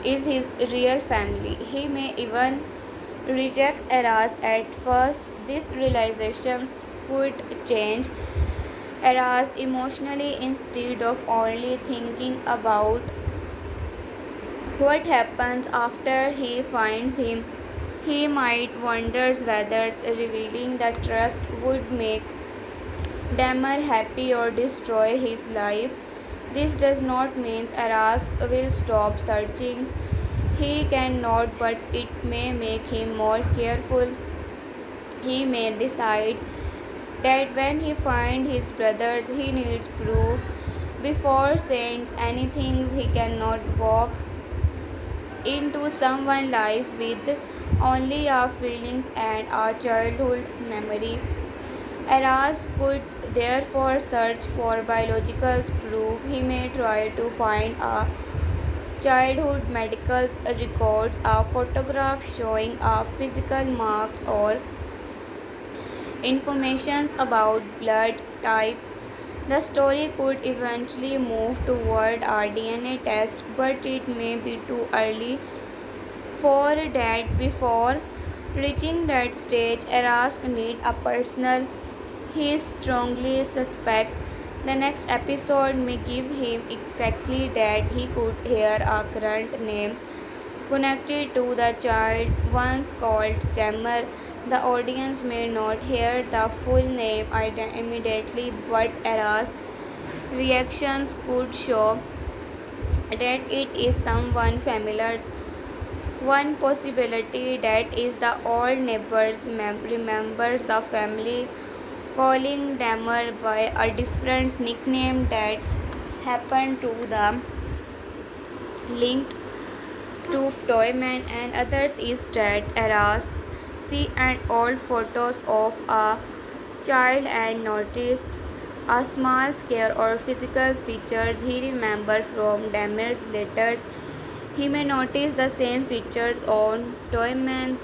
is his real family. He may even reject Eras at first. This realization could change Eras emotionally instead of only thinking about what happens after he finds him. He might wonder whether revealing the trust would make Damar happy or destroy his life. This does not mean Aras will stop searching. He cannot, but it may make him more careful. He may decide that when he finds his brothers, he needs proof. Before saying anything, he cannot walk into someone's life with only our feelings and our childhood memory. Aras could therefore search for biological proof. He may try to find a childhood medical records, a photograph showing a physical marks or information about blood type. The story could eventually move toward a DNA test, but it may be too early for that. Before reaching that stage, Arask needs a personal. He strongly suspects the next episode may give him exactly that. He could hear a current name connected to the child once called Tamar. The audience may not hear the full name immediately, but Era's reactions could show that it is someone familiar. One possibility that is the old neighbors remember the family calling Damar by a different nickname that happened to the linked to Toyman and others is that Eras see an old photos of a child and noticed a small scare or physical features he remembered from Damar's letters. He may notice the same features on Toyman.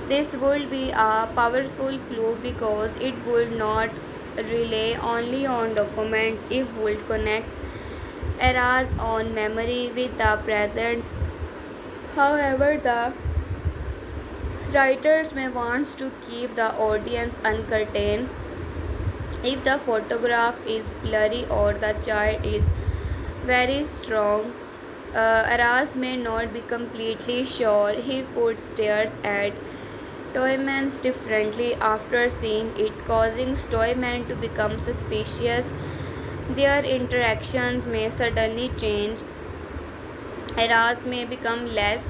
This would be a powerful clue because it would not rely only on documents, it would connect eras on memory with the present. However, the writers may want to keep the audience uncertain. If the photograph is blurry or the child is very strong, Aras may not be completely sure. He could stare at Toyman's differently after seeing it, causing Toyman to become suspicious. Their interactions may suddenly change. Eras may become less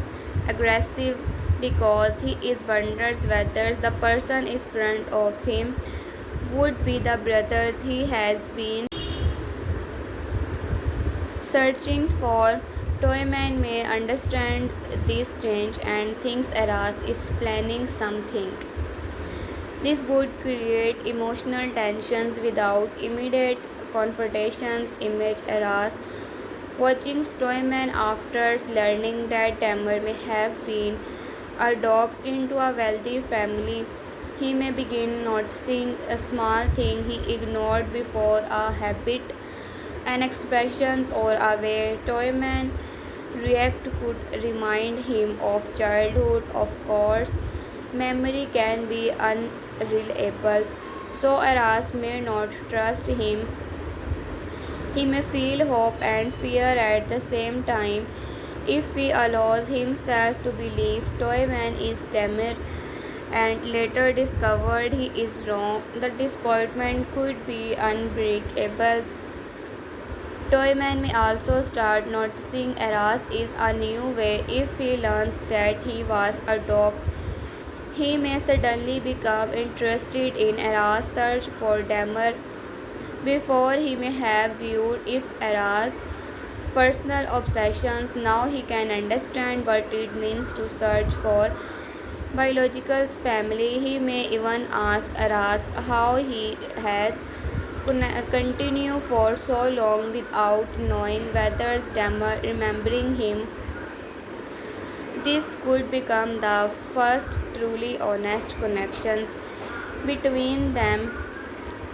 aggressive because he is wonders whether the person in front of him would be the brothers he has been searching for. Toyman may understand this change and thinks Eras is planning something. This would create emotional tensions without immediate confrontations. Image Eras watching Stoyman after learning that Tamer may have been adopted into a wealthy family. He may begin noticing a small thing he ignored before, a habit, an expression, or a way Toyman react could remind him of childhood. Of course, memory can be unreliable, so Aras may not trust him. He may feel hope and fear at the same time. If he allows himself to believe Toyman is timid and later discovered he is wrong, the disappointment could be unbreakable. Toyman may also start noticing Eras is a new way. If he learns that he was adopted, he may suddenly become interested in Eras' search for Damer before he may have viewed if Eras' personal obsessions. Now he can understand what it means to search for biological family. He may even ask Eras how he has continued for so long without knowing whether Damer remembering him. This could become the first truly honest connections between them.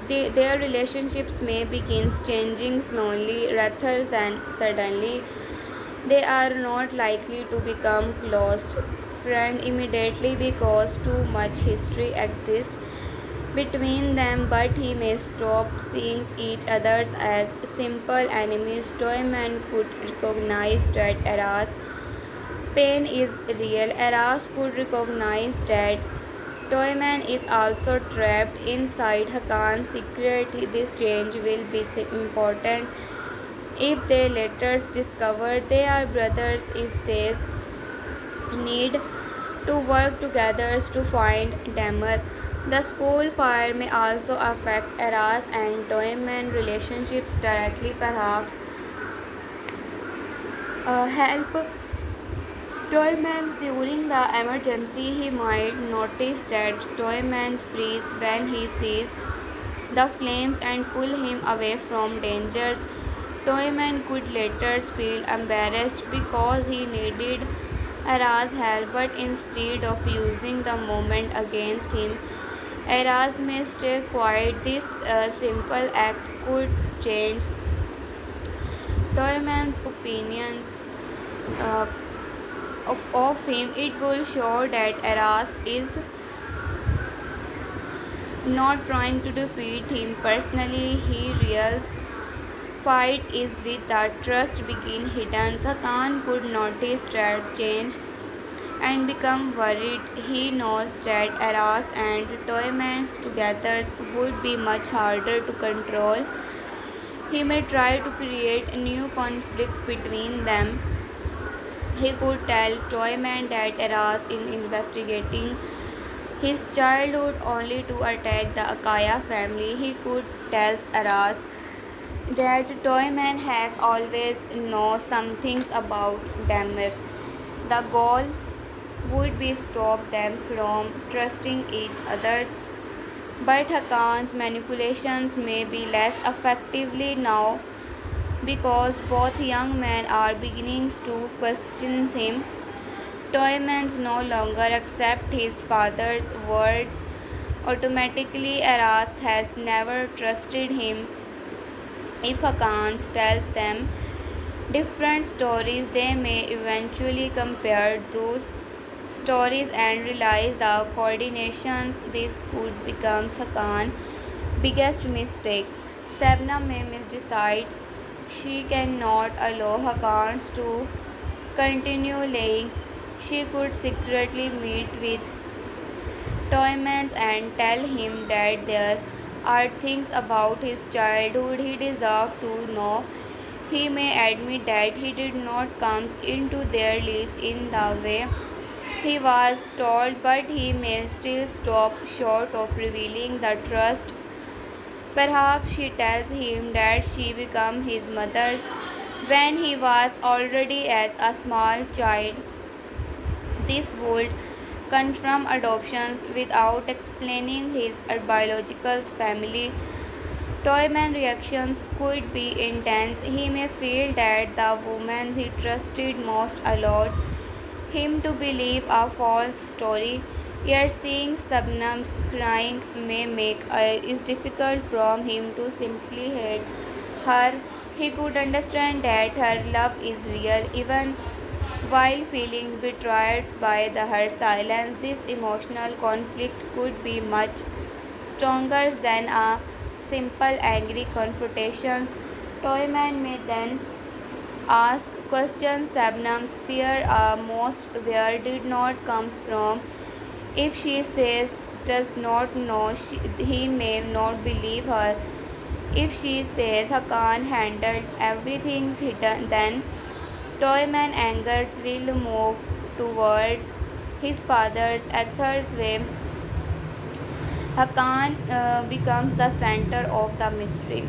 Their relationships may begin changing slowly rather than suddenly. They are not likely to become close friends immediately because too much history exists between them, but he may stop seeing each other as simple enemies. Toyman could recognize that Eras' pain is real. Eras could recognize that Toyman is also trapped inside Hakan's secret. This change will be important if they later discover they are brothers. If they need to work together to find Damer. The school fire may also affect Eras and Toyman relationships directly, perhaps help Toyman during the emergency. He might notice that Toyman freezes when he sees the flames and pull him away from dangers. Toyman could later feel embarrassed because he needed Eras' help, but instead of using the moment against him, Eras may stay quiet. This simple act could change Toyman's opinions uh, of him. It will show that Eras is not trying to defeat him personally. He realizes fight is with the trust begin hidden. Satan could notice that change and become worried. He knows that Eras and Toyman together would be much harder to control. He may try to create a new conflict between them. He could tell Toyman that Eras is investigating his childhood only to attack the Akaya family. He could tell Eras that Toyman has always known some things about Damir. The goal would be stop them from trusting each other, but Hakan's manipulations may be less effectively now because both young men are beginning to question him. Toyman no longer accepts his father's words automatically. Eras has never trusted him. If Hakan tells them different stories, they may eventually compare those stories and realize the coordinations. This could become Hakan's biggest mistake. Sabna may misdecide. She cannot allow Hakan to continue lying. She could secretly meet with Toymans and tell him that there are things about his childhood he deserves to know. He may admit that he did not come into their lives in the way he was told, but he may still stop short of revealing the trust. Perhaps she tells him that she became his mother's when he was already as a small child. This would confirm adoptions without explaining his biological family. Toyman's reactions could be intense. He may feel that the woman he trusted most allowed him to believe a false story. Yet seeing Sabnam's crying may make it difficult for him to simply hate her. He could understand that her love is real, even while feeling betrayed by her silence. This emotional conflict could be much stronger than a simple angry confrontation. Toyman may then ask questions Sabnam's fear most where did not comes from. If she says does not know, he may not believe her. If she says Hakan handled everything hidden, then Toyman angers will move toward his father's Athar's way. Hakan becomes the center of the mystery.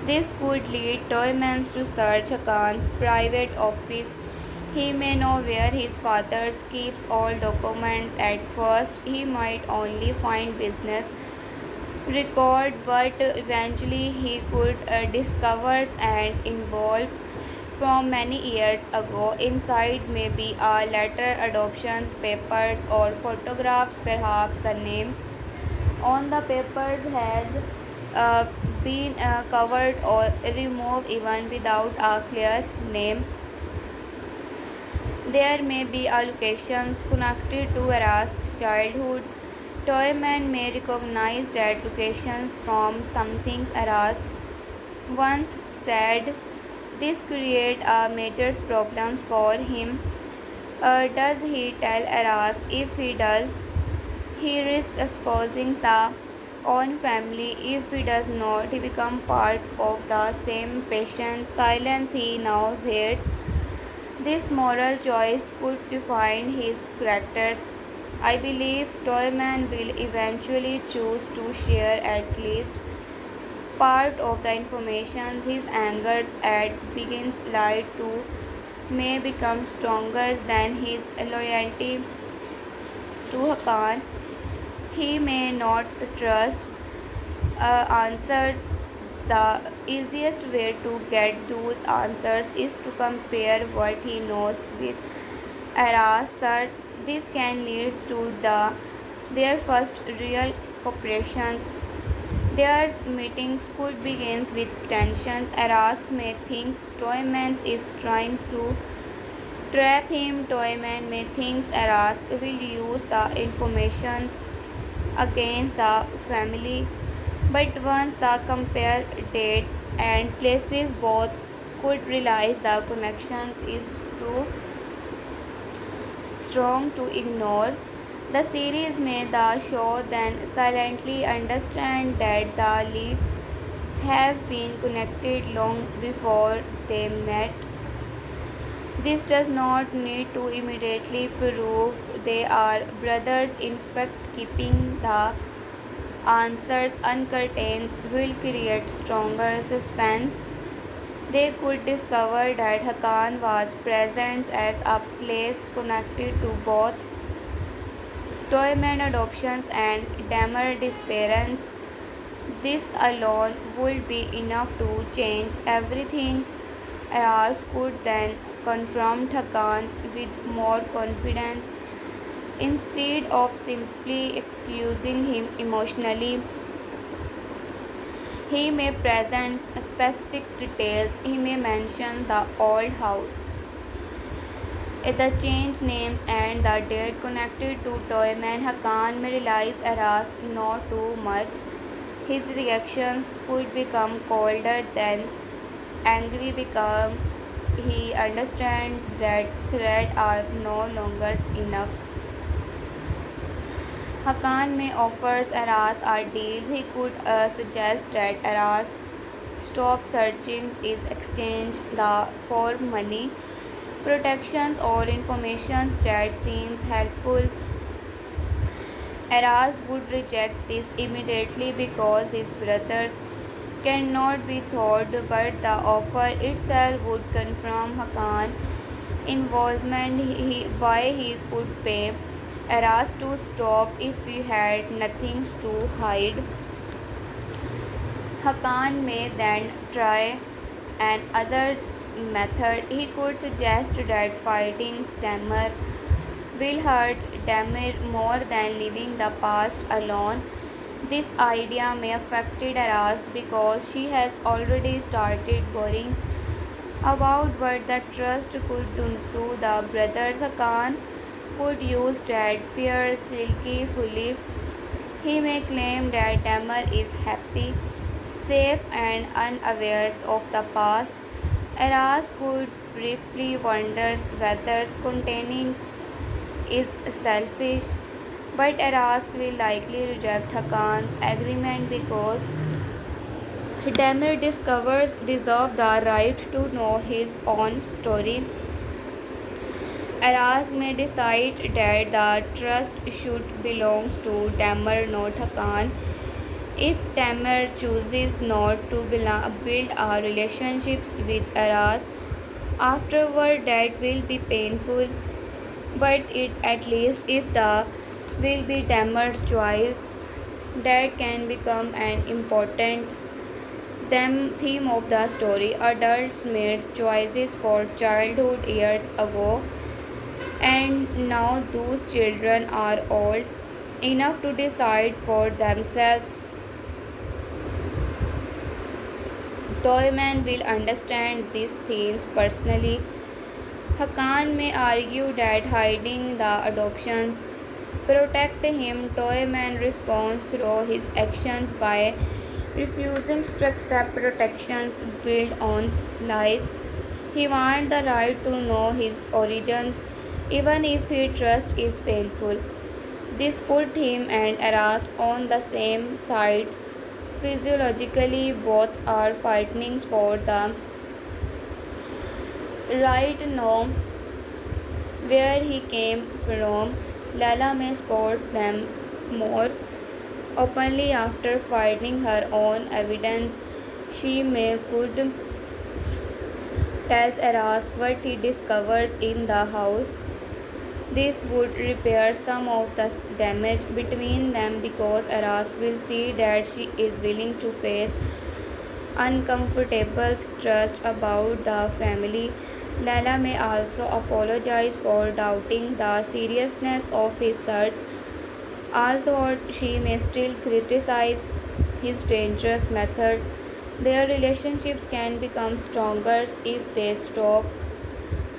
This could lead Toymans to search Hakan's private office. He may know where his father keeps all documents. At first, he might only find business record, but eventually he could discover and involve from many years ago. Inside may be a letter, adoptions papers, or photographs. Perhaps the name on the papers has uh, been covered or removed even without a clear name. There may be allocations connected to Ara's childhood. Toyman may recognize that locations from something Aras once said. This create a major problems for him. Does he tell Aras? If he does, he risks exposing the own family. If he does not, he becomes part of the same patient silence he now hates. This moral choice could define his character. I believe Toyman will eventually choose to share at least part of the information. His anger at begins lied to may become stronger than his loyalty to Hakan. He may not trust answers. The easiest way to get those answers is to compare what he knows with Ara's. This can lead to their first real cooperations. Their meetings could begin with tension. Aras may think Toyman is trying to trap him. Toyman may think Aras will use the information against the family. But once they compare dates and places, both could realize the connection is too strong to ignore. The series made the show then silently understand that the leaves have been connected long before they met. This does not need to immediately prove they are brothers. In fact, keeping the answers uncurtained will create stronger suspense. They could discover that Hakan was present as a place connected to both Toyman adoptions and Damer disappearance. This alone would be enough to change everything. Aras could then confront Hakan with more confidence. Instead of simply excusing him emotionally, he may present specific details. He may mention the old house, the change names, and the date connected to Toyman. Hakan may realize Aras not too much. His reactions could become colder than angry because he understands that threats are no longer enough. Hakan may offers Aras a deal. He could suggest that Aras stop searching is exchange for money, protections or information that seems helpful. Aras would reject this immediately because his brothers cannot be thought, but the offer itself would confirm Hakan's involvement. Why he could pay Aras to stop if he had nothing to hide. Hakan may then try another method. He could suggest that fighting Stammer will hurt Demir more than leaving the past alone. This idea may affect Aras because she has already started worrying about what the trust could do to the brothers. Hakan could use that fear skillfully. He may claim that Demir is happy, safe, and unaware of the past. Aras could briefly wonder whether containing is selfish, but Aras will likely reject Hakan's agreement because Demir deserves the right to know his own story. Aras may decide that the trust should belong to Demir, not Hakan. If Demir chooses not to build a relationship with Aras, afterward that will be painful, but at least if the will be Demir's choice, that can become an important theme of the story. Adults made choices for childhood years ago, and now those children are old enough to decide for themselves. Toyman will understand these themes personally. Hakan may argue that hiding the adoptions protect him. Toyman responds through his actions by refusing to accept protections built on lies. He wants the right to know his origins, even if his trust is painful. This put him and Aras on the same side. Physiologically, both are fighting for the right to know where he came from. Lala may support them more openly after finding her own evidence. She may could tell Aras what he discovers in the house. This would repair some of the damage between them because Aras will see that she is willing to face uncomfortable trust about the family. Lala may also apologize for doubting the seriousness of his search, although she may still criticize his dangerous method. Their relationships can become stronger if they stop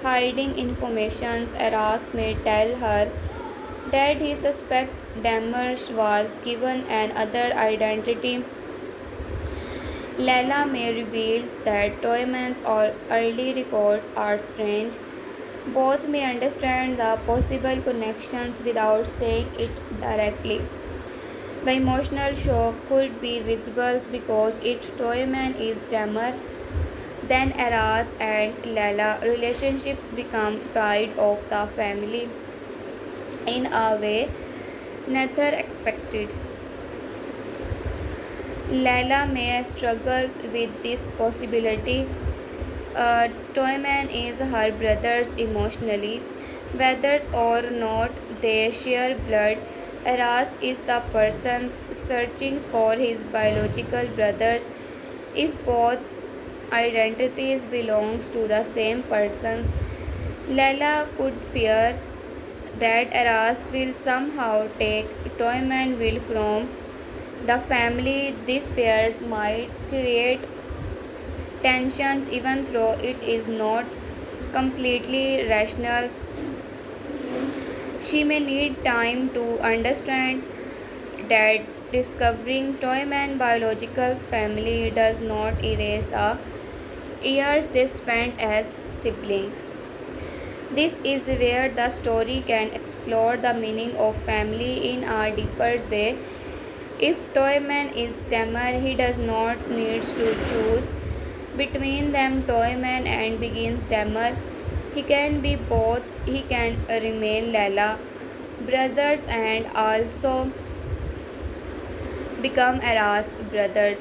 hiding information. Aras may tell her that he suspects Damaris was given another identity. Lala may reveal that Toyman's early records are strange. Both may understand the possible connections without saying it directly. The emotional shock could be visible because if Toyman is Damar, then Aras and Lala relationships become pride of the family in a way neither expected. Lala may struggle with this possibility. Toyman is her brother emotionally, whether or not they share blood. Aras is the person searching for his biological brothers. If both identities belongs to the same person, Lala could fear that Aras will somehow take Toyman will from the family. These fears might create tensions even though it is not completely rational. She may need time to understand that discovering Toyman's biological family does not erase the years they spent as siblings. This is where the story can explore the meaning of family in a deeper way. If Toyman is tamer, he does not need to choose between them. Toyman and begins tamer. He can be both. He can remain Lala brothers and also become Aras brothers.